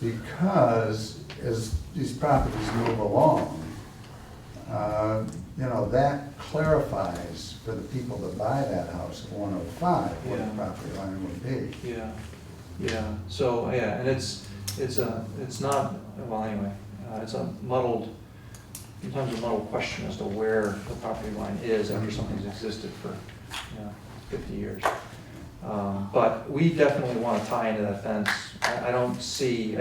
Because as these properties move along, that clarifies for the people that buy that house at 105 what the Yeah. property line would be. Yeah. So, yeah, and it's not, well, anyway, it's a muddled, sometimes a muddled question as to where the property line is after something's existed for, 50 years. But we definitely want to tie into that fence. I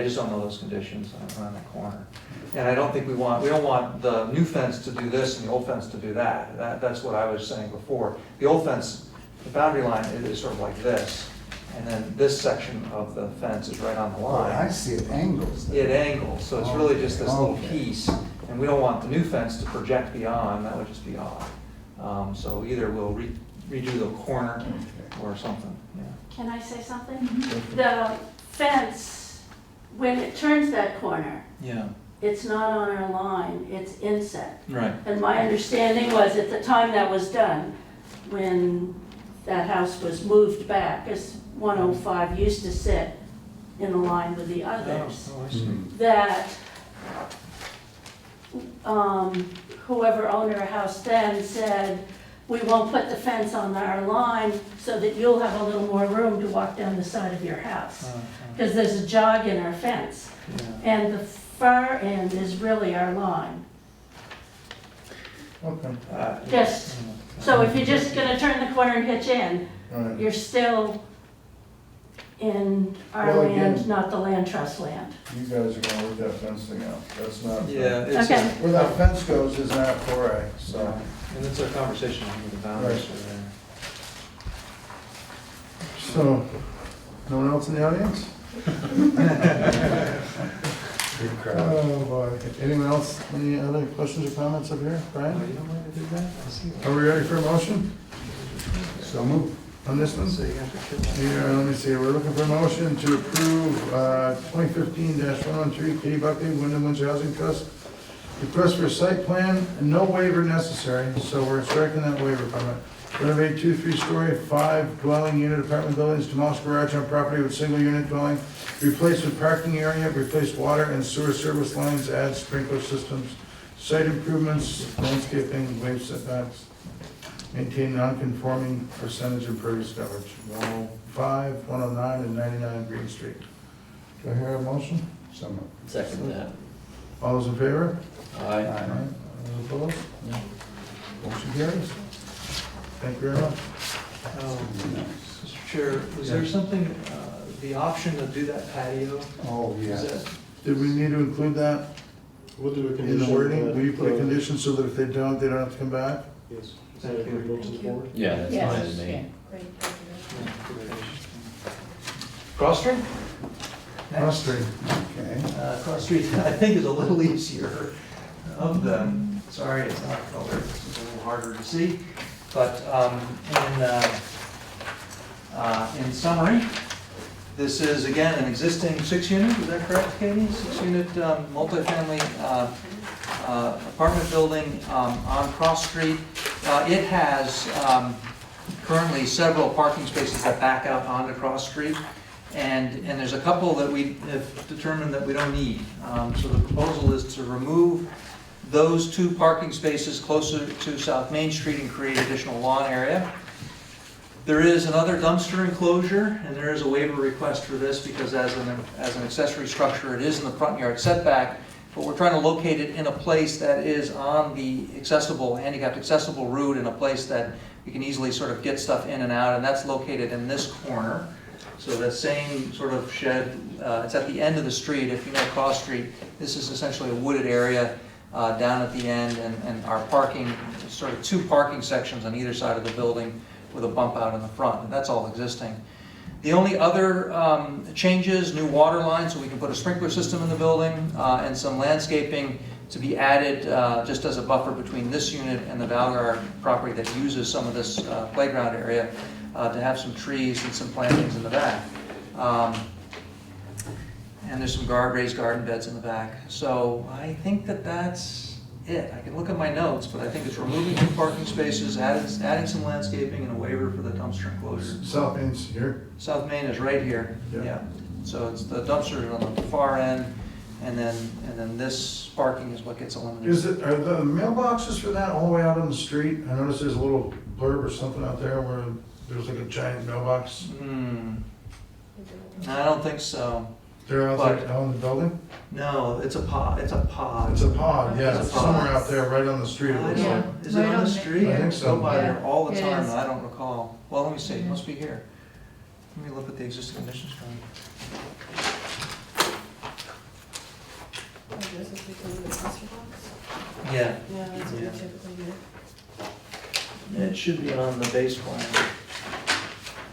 just don't know those conditions around that corner. And I don't think we don't want the new fence to do this and the old fence to do that. That's what I was saying before. The old fence, the boundary line is sort of like this, and then this section of the fence is right on the Oh, line. I see it angles. It angles, so it's really just this little Okay. piece, and we don't want the new fence to project beyond, that would just be odd. So either we'll redo the corner or something, yeah. Can I say something? The fence, when it turns that corner, Yeah, it's not on our line, it's inset. right. And my understanding was at the time that was done, when that house was moved back, as 105 used to sit in the line with the others, Oh, I see. that whoever owned our house then said, we won't put the fence on our line so that you'll have a little more room to walk down the side of your house. Because there's a jog in our fence. Yeah. And the far end is really our line. Okay, Just, so if you're just gonna turn the corner and hitch in, all right. you're still in our Well, again- land, not the land trust land. You guys are gonna work that fence thing out. That's not. Yeah, it's Okay. Where that fence goes is not 4A, so. and it's a conversation with the boundaries Right. are there. So, no one else in the audience? Big crowd. Oh, boy. Anyone else, any other questions or comments up here? Oh, Brian? you don't mind to do that? I see. Are we ready for a motion So move. on this one? So you have to kill that. Here, let me see, we're looking for a motion to approve 2015-113 Katie Buckley, Wyndham Windsor Housing Trust. Request for a site plan, no waiver necessary, so we're striking that waiver from it. Renovate 2 3-story, 5 dwelling unit apartment buildings, demolished garage on property with single unit dwelling, replace with parking area, replace water and sewer service lines, add sprinkler systems, site improvements, landscaping, waive setbacks, maintain non-conforming percentage impervious coverage, 105, 109, and 99 Green Street. Do I hear a motion? So moved. Second that. All those in favor? Aye. All opposed? No. Motion carries. Thank you very much. Mr. Chair, was there something, the option to do that patio? Oh, Is yes. that- Did we need to include that We'll do a in condition. the wording? that, Will you put a condition so that if they don't have to come back? Yes. Is that Thank you. agreeable to the Thank you. board? Yeah, that's Yes, fine with yeah. me. Great, thank you. Cross Street? Cross Street. Okay. Cross Street, I think, is a little easier of them. Sorry, it's not colored, it's a little harder to see. But in summary, this is, again, an existing 6-unit, is that correct, Katie? 6-unit multifamily apartment building on Cross Street. It has currently several parking spaces that back out onto Cross Street. And there's a couple that we have determined that we don't need. So the proposal is to remove those 2 parking spaces closer to South Main Street and create additional lawn area. There is another dumpster enclosure, and there is a waiver request for this because as an accessory structure, it is in the front yard setback, but we're trying to locate it in a place that is on the handicapped accessible route, in a place that we can easily sort of get stuff in and out, and that's located in this corner. So that same sort of shed, it's at the end of the street. If you know Cross Street, this is essentially a wooded area down at the end, and our parking, sort of 2 parking sections on either side of the building with a bump out in the front, and that's all existing. The only other changes, new water lines, so we can put a sprinkler system in the building, and some landscaping to be added just as a buffer between this unit and the Valgar property that uses some of this playground area, to have some trees and some plantings in the back. And there's some raised garden beds in the back. So I think that that's it. I can look at my notes, but I think it's removing 2 parking spaces, adding some landscaping, and a waiver for the dumpster enclosure. South Main's here. South Main is right here. Yeah. So it's the dumpster is on the far end, and then this parking is what gets eliminated. Are the mailboxes for that all the way out on the street? I noticed there's a little blurb or something out there where there's like a giant mailbox. I don't think so. They're out there out in the building? No, it's a pod. It's a pod. It's a pod, yeah, It's a pod. somewhere out there, right on the street. It looks Yeah. like. Is it on the street? I think so. I go by there all the It time, is. and I don't recall. Well, let me see, it Yeah. must be here. Let me look at the existing conditions drawing. Oh, this is between the cluster box? Yeah, Yeah, that's what we Yeah. typically do. it should be on the base plan.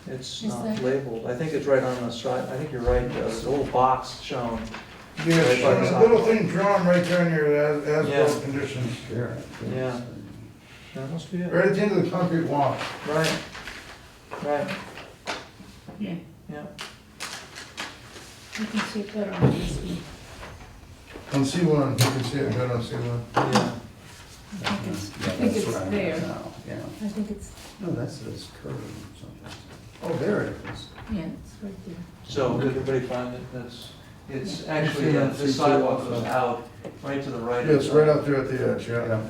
It's Is not that- labeled. I think it's right on the side. I think you're right, there's a little box shown. Yeah, Right by the a side. little thing drawn right there in your as-built Yeah. conditions. Yeah. That must be it. Right at the end of the concrete walk. Right. Right, Yeah, yeah. you can see it better on this one. On C1, you can see it good on C1. Yeah. I think it's Yeah, that's what I have there. now, yeah. I think it's, No, that's this curve or something. Oh, there it is. yeah, it's right there. So did everybody find it? It's Yeah. actually, Yeah. this sidewalk goes out right to the right. Yeah, it's right out there at the edge, yeah. Right here.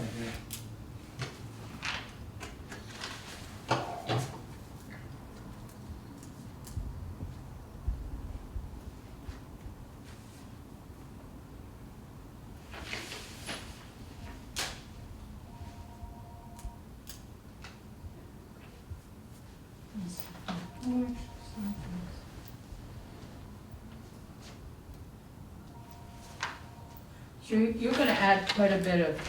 So you're gonna add quite a bit of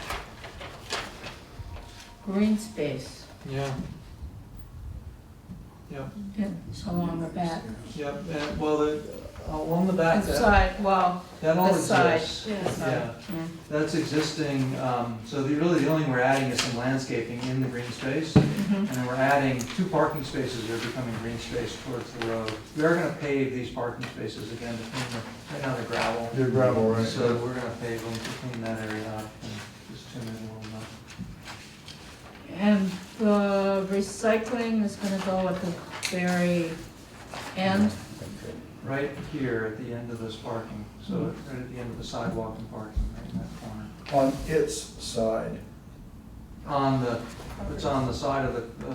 green space Yeah. Yep, along the back. yep, and, well, along the back, The side, well, that all the side. exists. Yeah. Yeah, that's existing, so really the only thing we're adding is some landscaping in the green space, Mhm. and then we're adding 2 parking spaces that are becoming green space towards the road. We are gonna pave these parking spaces again between right now they're gravel. Your gravel, right? So we're gonna pave them to clean that area up and just tune it a little bit. And the recycling is gonna go at the very end. Right here at the end of this parking, so right at the end of the sidewalk and parking, right in that corner. On its side. It's on the side of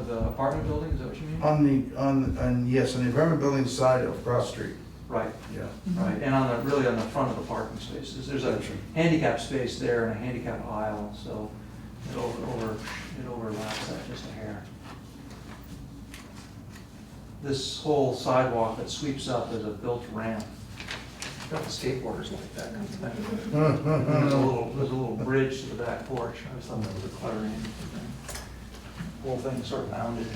the apartment building, is that what you mean? Yes, on the apartment building side of Cross Street. Right, Yeah. right, and really on the front of the parking spaces. There's a handicap space there and a handicap aisle, so it overlaps that just a hair. This whole sidewalk that sweeps up is a built ramp. Got the skateboarders like that kind of thing. And there's a little bridge to the back porch. I always thought that was a clever name. Whole thing sort of rounded.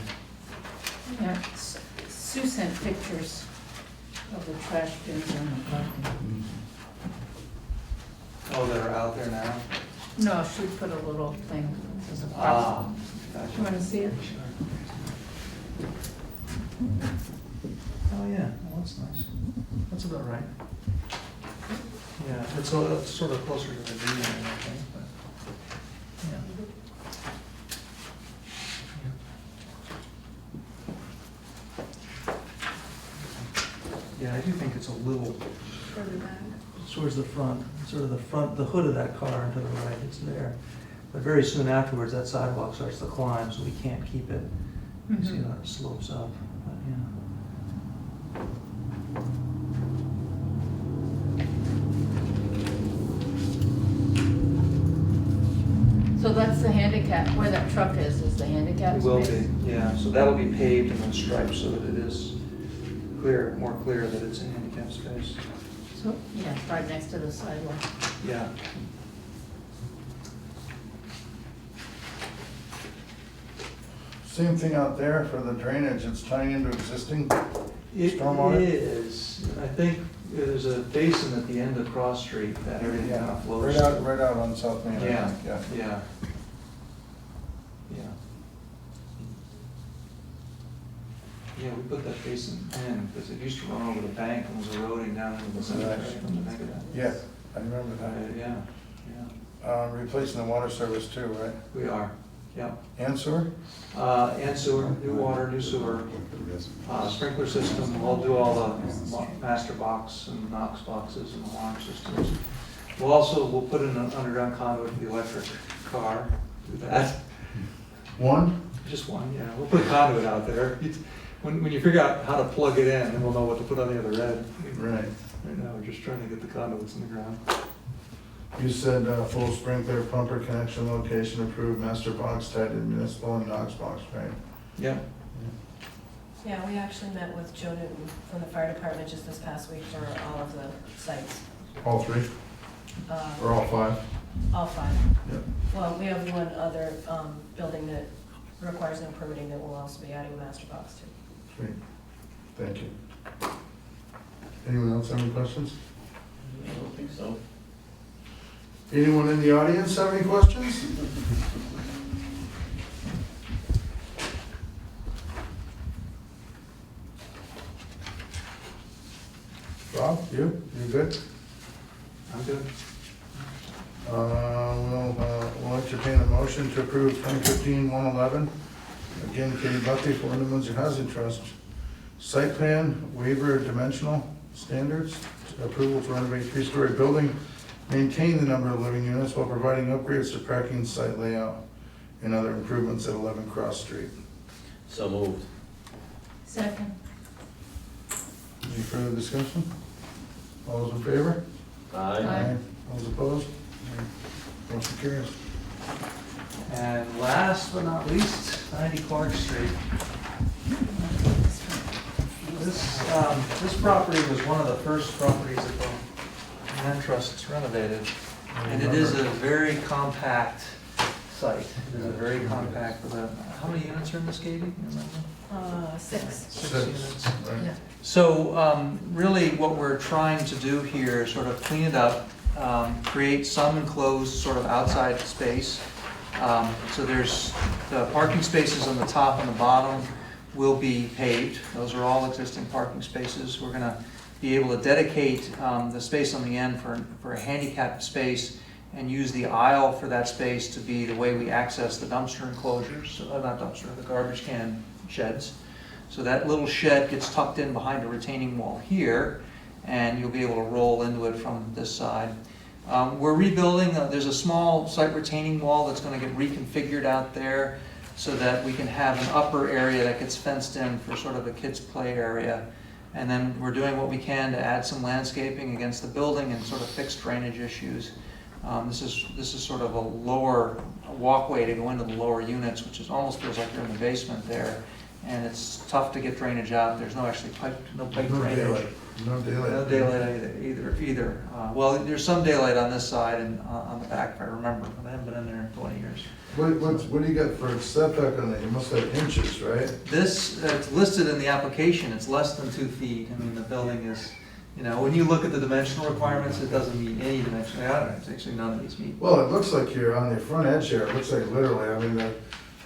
Yeah, Sue sent pictures of the trash bins on the parking. Oh, that are out there now? No, she put a little thing as a Ah, problem. gotcha. You wanna see it? Oh, yeah, well, that's nice. That's about right. Yeah, it's sort of closer to the green area, I think, but, yeah. Yeah, I do think it's a little, Further back. towards the front, sort of the hood of that car and to the right, it's there. But very soon afterwards, that sidewalk starts to climb, so we can't keep it You see how it slopes up, but yeah. So that's the handicap, where that truck is the handicap It space? will be, yeah, so that'll be paved and then striped so that it is clear, more clear that it's a handicap space. So, yeah, right next to the sidewalk. Yeah. Same thing out there for the drainage, it's tying into existing It stormwater? is, I think there's a basin at the end of Cross Street that everything kind of flows. Right out on South Main, I Yeah, think, yeah. yeah. Yeah. Yeah, we put that basin in because it used to run over the bank and was eroding down into the cemetery from the bank of that. Yeah, I remember that. Yeah, yeah, Replacing the water service too, right? we are, yeah. And sewer? And sewer, new water, new sewer, sprinkler system, we'll do all the master box and Knox boxes and alarm systems. We'll put in an underground conduit for the electric car, do that. One? Just one, yeah, we'll put a conduit out there. When you figure out how to plug it in, then we'll know what to put on the other end. Right. Right now, we're just trying to get the conduits in the ground. You said full sprinkler pumper connection location approved, master box tied to municipal and Knox box, right? Yeah. Yeah, we actually met with Joe Newton from the fire department just this past week for all of the sites. All three, Uh, or all five? All five. Yep. Well, we have one other building that requires no permitting that we'll also be adding a master box to. Sweet, thank you. Anyone else have any questions? I don't think so. Anyone in the audience have any questions? Rob, you good? I'm good. We'll entertain a motion to approve 2015-111. Again, Katie Buckley for Wyndham Windsor Housing Trust. Site plan, waiver of dimensional standards, approval to renovate three-story building, maintain the number of living units while providing upgrades to parking, site layout, and other improvements at 11 Cross Street. So moved. Second. Any further discussion? All those in favor? Aye. All those opposed? Motion carries. And last but not least, 90 Clark Street. This property was one of the first properties that the land trust renovated. And it is a very compact site. It is a very compact, how many units are in this, Katie? You remember? 6. Six units. Right. Yeah. So really what we're trying to do here is sort of clean it up, create some enclosed sort of outside space. So there's the parking spaces on the top and the bottom will be paved. Those are all existing parking spaces. We're gonna be able to dedicate the space on the end for a handicapped space and use the aisle for that space to be the way we access the dumpster enclosures, not dumpster, the garbage can sheds. So that little shed gets tucked in behind a retaining wall here, and you'll be able to roll into it from this side. We're rebuilding, there's a small site retaining wall that's going to get reconfigured out there so that we can have an upper area that gets fenced in for sort of a kids' play area. And then we're doing what we can to add some landscaping against the building and sort of fix drainage issues. This is sort of a lower walkway to go into the lower units, which is almost feels like you're in the basement there. And it's tough to get drainage out. There's no pipe No drainage. daylight. No daylight. No daylight either. Well, there's some daylight on this side and on the back, if I remember, but I haven't been in there in 20 years. What do you got for a setback on that? You must have inches, right? This, it's listed in the application, it's less than 2 feet. I mean, the building is, when you look at the dimensional requirements, it doesn't meet any dimension. It's actually none of these meet. Well, it looks like you're on the front edge here. It looks like literally,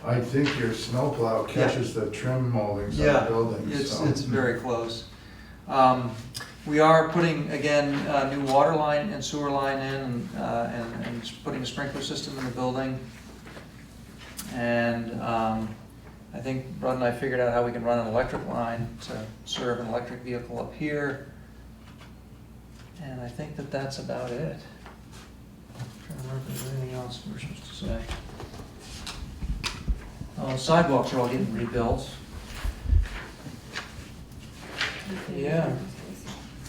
I think your snowplow catches the trim moldings on the building. It's very close. We are putting, again, new water line and sewer line in and putting a sprinkler system in the building. And I think Bud and I figured out how we can run an electric line to serve an electric vehicle up here. And I think that's about it. I'm trying to remember if there's anything else we're supposed to say. Sidewalks are all getting rebuilt. Yeah.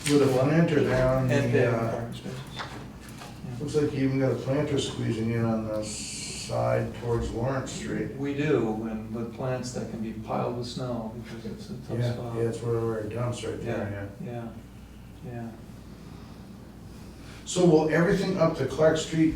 With a planter down And paving the, parking spaces. looks like you even got a planter squeezing in on the side towards Lawrence Street. We do, and with plants that can be piled with snow, because it's a tough Yeah, spot. yeah, it's where it dumps right there, yeah. Yeah, yeah. So will everything up to Clark Street,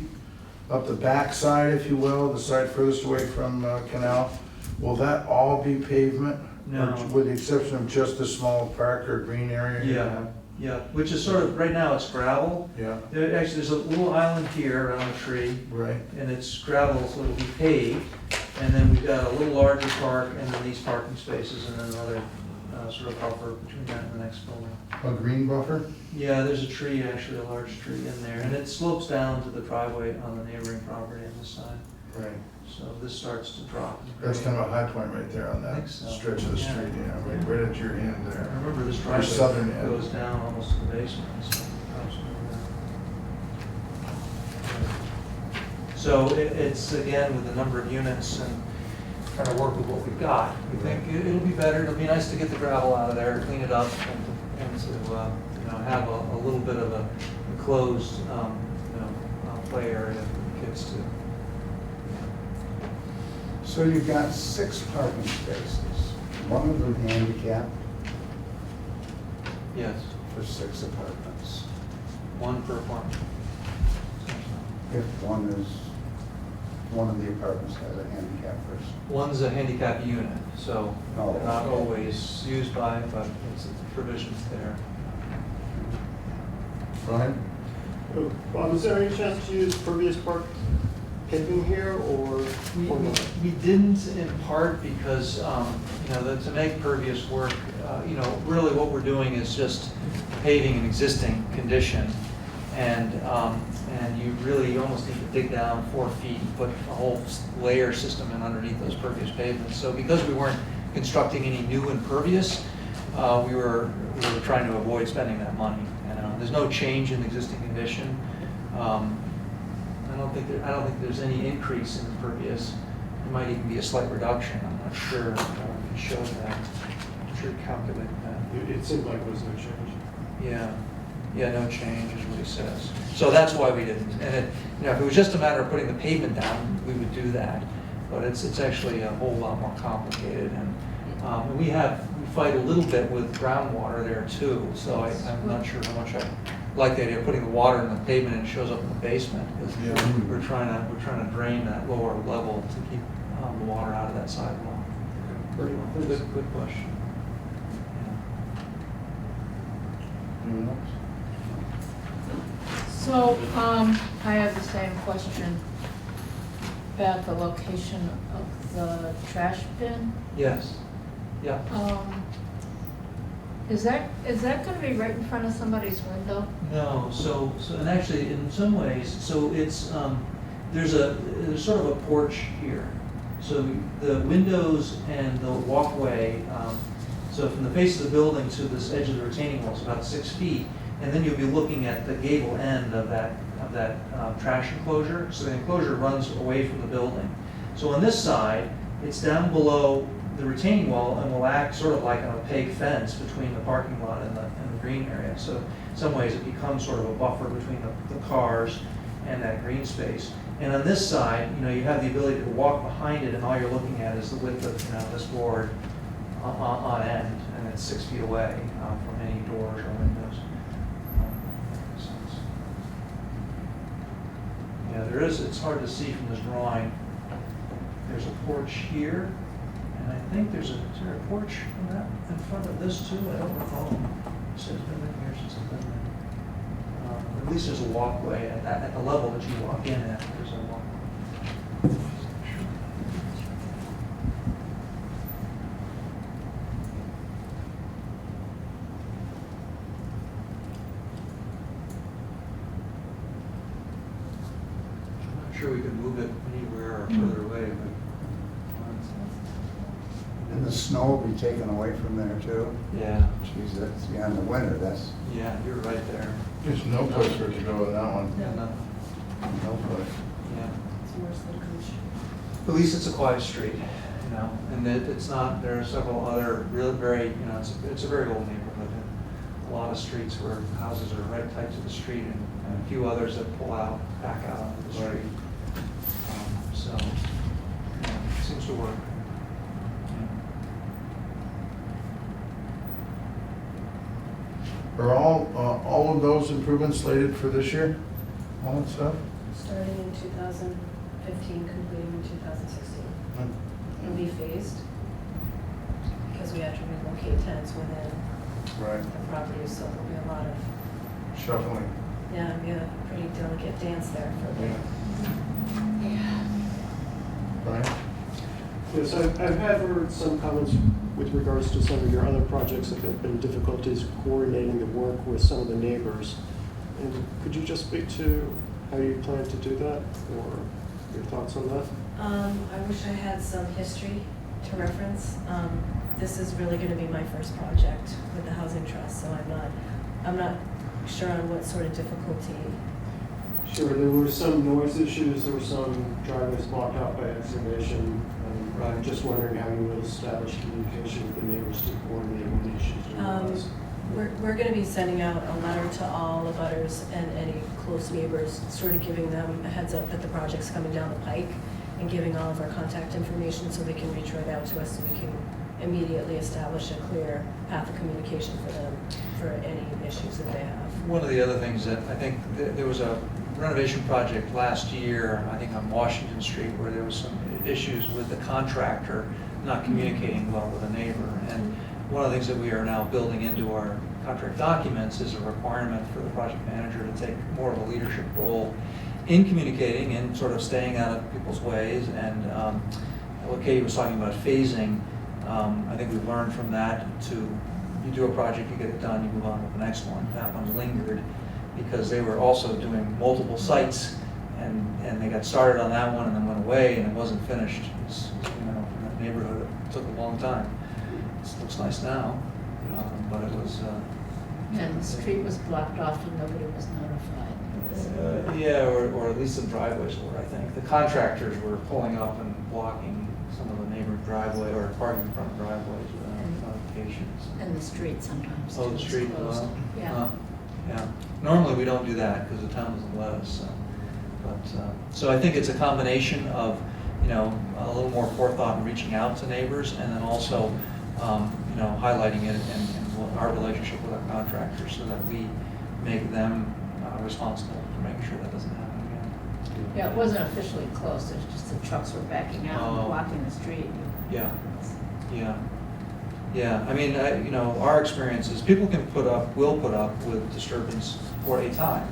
up the back side, if you will, the side furthest away from Canal, will that all be pavement? No. Or with the exception of just the small park or green area? you Yeah. have? Yeah, which is sort of, right now it's gravel. Yeah, Actually, there's a little island here around the tree, right. and it's gravel, so it'll be paved. And then we've got a little larger park, and then these parking spaces, and then another sort of buffer between that and the next building. A green buffer? Yeah, there's a tree, actually, a large tree in there, and it slopes down to the driveway on the neighboring property on this side. Right. So this starts to drop. That's kind of a high point right there on I that think so. stretch of the Yeah. street, right at your end I there. remember this Your southern driveway end. goes down almost to the basement, so. So it's, again, with the number of units and trying to work with what we've got. We think it'll be better, it'll be nice to get the gravel out of there, clean it up, and to have a little bit of a enclosed, play area for the kids to. So you've got 6 parking spaces, one of them handicapped Yes, for 6 apartments. one per apartment. If one of the apartments has a handicap person. One's a handicap unit, so Oh, they're not okay. always used by, but it's provisions there. Brian? Bob, is there any chance to use pervious park paving here, or not? We didn't in part because, to make pervious work, really what we're doing is just paving an existing condition. And you really almost need to dig down 4 feet and put a whole layer system in underneath those pervious pavements. So because we weren't constructing any new impervious, we were trying to avoid spending that money. There's no change in the existing condition. I don't think there's any increase in impervious. There might even be a slight reduction. I'm not sure. I can show that. I'm sure calculate that. It seemed like there was no change. Yeah, no change is what he says. So that's why we didn't. And if it was just a matter of putting the pavement down, we would do that. But it's actually a whole lot more complicated. And we fight a little bit with groundwater there too. So I'm not sure how much I like the idea of putting the water in the pavement and it shows up in the basement. Because we're trying to drain that lower level to keep the water out of that sidewalk. Good question. Anyone else? So, I have the same question about the location of the trash bin. Yes. Yeah. Is that gonna be right in front of somebody's window? No, so and actually in some ways, so it's, there's sort of a porch here. So the windows and the walkway, so from the face of the building to this edge of the retaining wall is about 6 feet. And then you'll be looking at the gable end of that trash enclosure. So the enclosure runs away from the building. So on this side, it's down below the retaining wall and will act sort of like an opaque fence between the parking lot and the green area. So in some ways it becomes sort of a buffer between the cars and that green space. And on this side, you have the ability to walk behind it and all you're looking at is the width of this board on end, and it's 6 feet away from any doors or windows. Yeah, there is, it's hard to see from this drawing. There's a porch here, and I think is there a porch in front of this too? I don't recall. It says it's been in here since I've been there. At least there's a walkway at the level that you walk in at, there's a walkway. Sure we could move it anywhere or further away, but. And the snow will be taken away from there too? Yeah, Geez, that's, yeah, in the winter, that's yeah, you're right there. There's no place for it to go in that one. Yeah, no, no place. yeah. It's worse than Gooch. At least it's a quiet street. you know, and it's not, there are several other real, very, you know, it's a very old neighborhood. And a lot of streets where houses are right tight to the street and a few others that pull out, back out onto the street. So, yeah, it seems to work. Are all of those improvements slated for this year? All that stuff? Starting in 2015, completing in 2016. It'll be phased because we have to relocate tenants within Right. the property, so there'll be a lot of, Shuffling. yeah, it'll be a pretty delicate dance there for a bit. Brian? Yes, I've heard some comments with regards to some of your other projects that have been difficulties coordinating the work with some of the neighbors. And could you just speak to how you plan to do that, or your thoughts on that? I wish I had some history to reference. This is really gonna be my first project with the Housing Trust, so I'm not sure on what sort of difficulty. Sure, there were some noise issues, there were some driveways blocked out by excavation. I'm just wondering how you will establish communication with the neighbors to coordinate when issues arise. We're gonna be sending out a letter to all the butters and any close neighbors, sort of giving them a heads up that the project's coming down the pike and giving all of our contact information so they can reach right out to us so we can immediately establish a clear path of communication for them for any issues that they have. One of the other things that I think, there was a renovation project last year, I think on Washington Street, where there was some issues with the contractor not communicating well with a neighbor. And one of the things that we are now building into our contract documents is a requirement for the project manager to take more of a leadership role in communicating and sort of staying out of people's ways. And what Katie was talking about phasing, I think we've learned from that to, you do a project, you get it done, you move on to the next one. That one lingered because they were also doing multiple sites, and they got started on that one and then went away and it wasn't finished. It's, you know, in that neighborhood, it took a long time. It looks nice now, but it was. And the street was blocked off and nobody was notified. Yeah, or at least some driveways were, I think. The contractors were pulling up and blocking some of the neighboring driveway or parking in front of driveways without notifications. And the street sometimes. Oh, the is street, closed. Yeah. Yeah. Normally, we don't do that because the town doesn't let us, so. But, so I think it's a combination of, you know, a little more forethought in reaching out to neighbors and then also, you know, highlighting it and our relationship with our contractors so that we make them responsible for making sure that doesn't happen again. Yeah, it wasn't officially closed, it's just the trucks were backing out Oh. and blocking the street. Yeah, yeah. Yeah, I mean, you know, our experience is people will put up with disturbance for a time,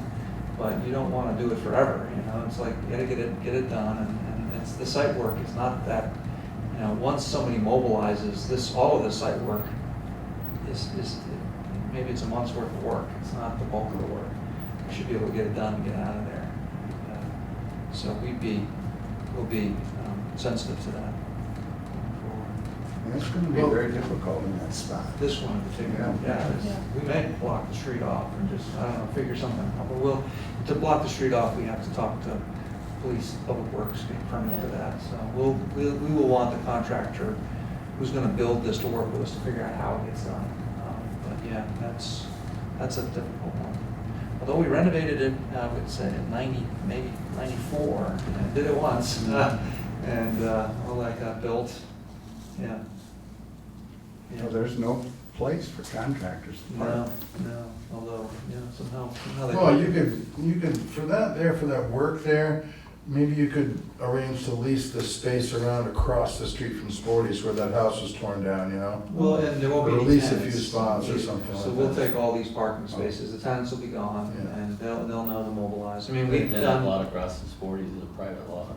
but you don't want to do it forever, you know, it's like, you gotta get it done, and it's, the site work is not that, you know, once somebody mobilizes all of this site work is maybe it's a month's worth of work, it's not the bulk of the work. You should be able to get it done and get out of there. So we'll be sensitive to that. And it's gonna be very difficult in that spot. This one in particular, we may block the street off or just, I don't know, figure something out. But to block the street off, we have to talk to police, public works, get a permit for that. So we will want the contractor who's gonna build this to work with us to figure out how it gets done. But yeah, that's a difficult one. Although we renovated it, I would say in 90, maybe 94, and did it once. And all that got built, yeah. Well, there's no place for contractors to park. No, although, somehow they. Well, you could, for that work there, maybe you could arrange to lease the space around across the street from Sporty's where that house was torn down, you know? Well, and there won't be Or any lease a tenants. few spots or something like that. So we'll take all these parking spaces, the tenants will be gone, Yeah. and they'll know to mobilize. I mean, we've That done. lot across the Sporties is a private lot.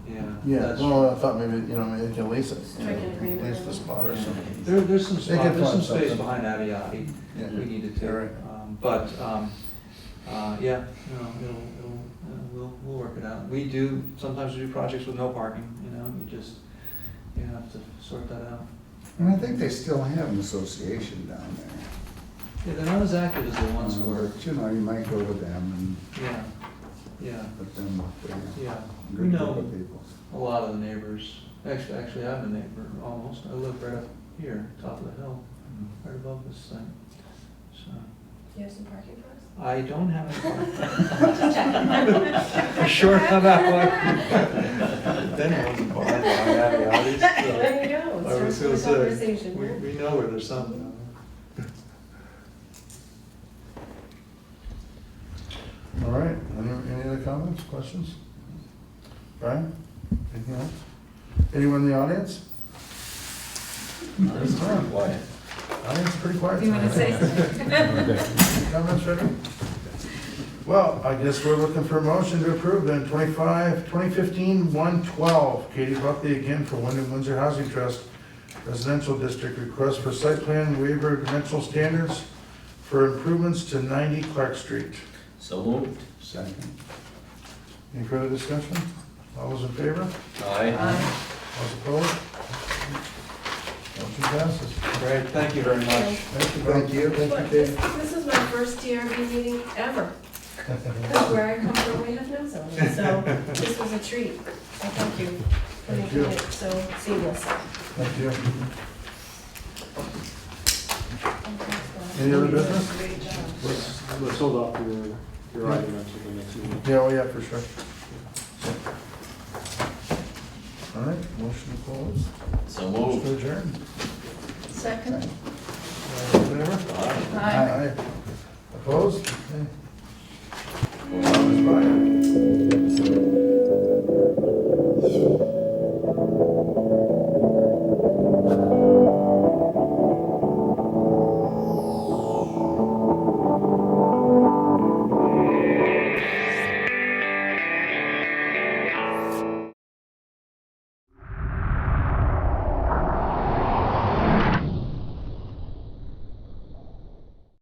Yeah. Yeah, that's- well, I thought maybe you can lease it. Strike an agreement. Lease the spot or something. There's some They could there's some find space something. behind Adiyati, Yeah. we needed to. You're right. But, yeah, we'll work it out. Sometimes we do projects with no parking, you have to sort that out. And I think they still have an association down there. Yeah, they're not as active as they once were. But, you know, you might go with them Yeah, and let them, yeah. We good group know of people. a lot of the neighbors, Actually, I'm a neighbor, almost. I live right up here, top of the hill, right above this thing. So, Do you have some parking for us? I don't have any. For sure on that one. Then it wasn't barred by Aviati's, so. There you go, I was starts gonna the say, conversation. we know where there's something. All right, any other comments, questions? Brian, anything else? Anyone in the audience? It's pretty quiet. Audience is pretty quiet. You want to say something? Comments, Frederick? Well, I guess we're looking for a motion to approve then 2015-112. Katie Buckley again for Wyndham Windsor Housing Trust Residential District, request for site plan waiver of dimensional standards for improvements to 90 Clark Street. So moved. Second. Any further discussion? All those in favor? Aye. All opposed? Motion passes. Great, thank you very much. Thank you. Thank you. But this is my first DRB meeting ever. Because where I come from, we have no zoning, so this was a treat. So thank you for Thank making you. it so seamless. Thank you. Any other business? Great job. Let's hold off your item until the next meeting. Yeah, oh yeah, for sure. All right, motion to close. So Motion moved. to adjourn. Second. All in favor? Aye. Aye. Opposed? Okay. Well, that was fine.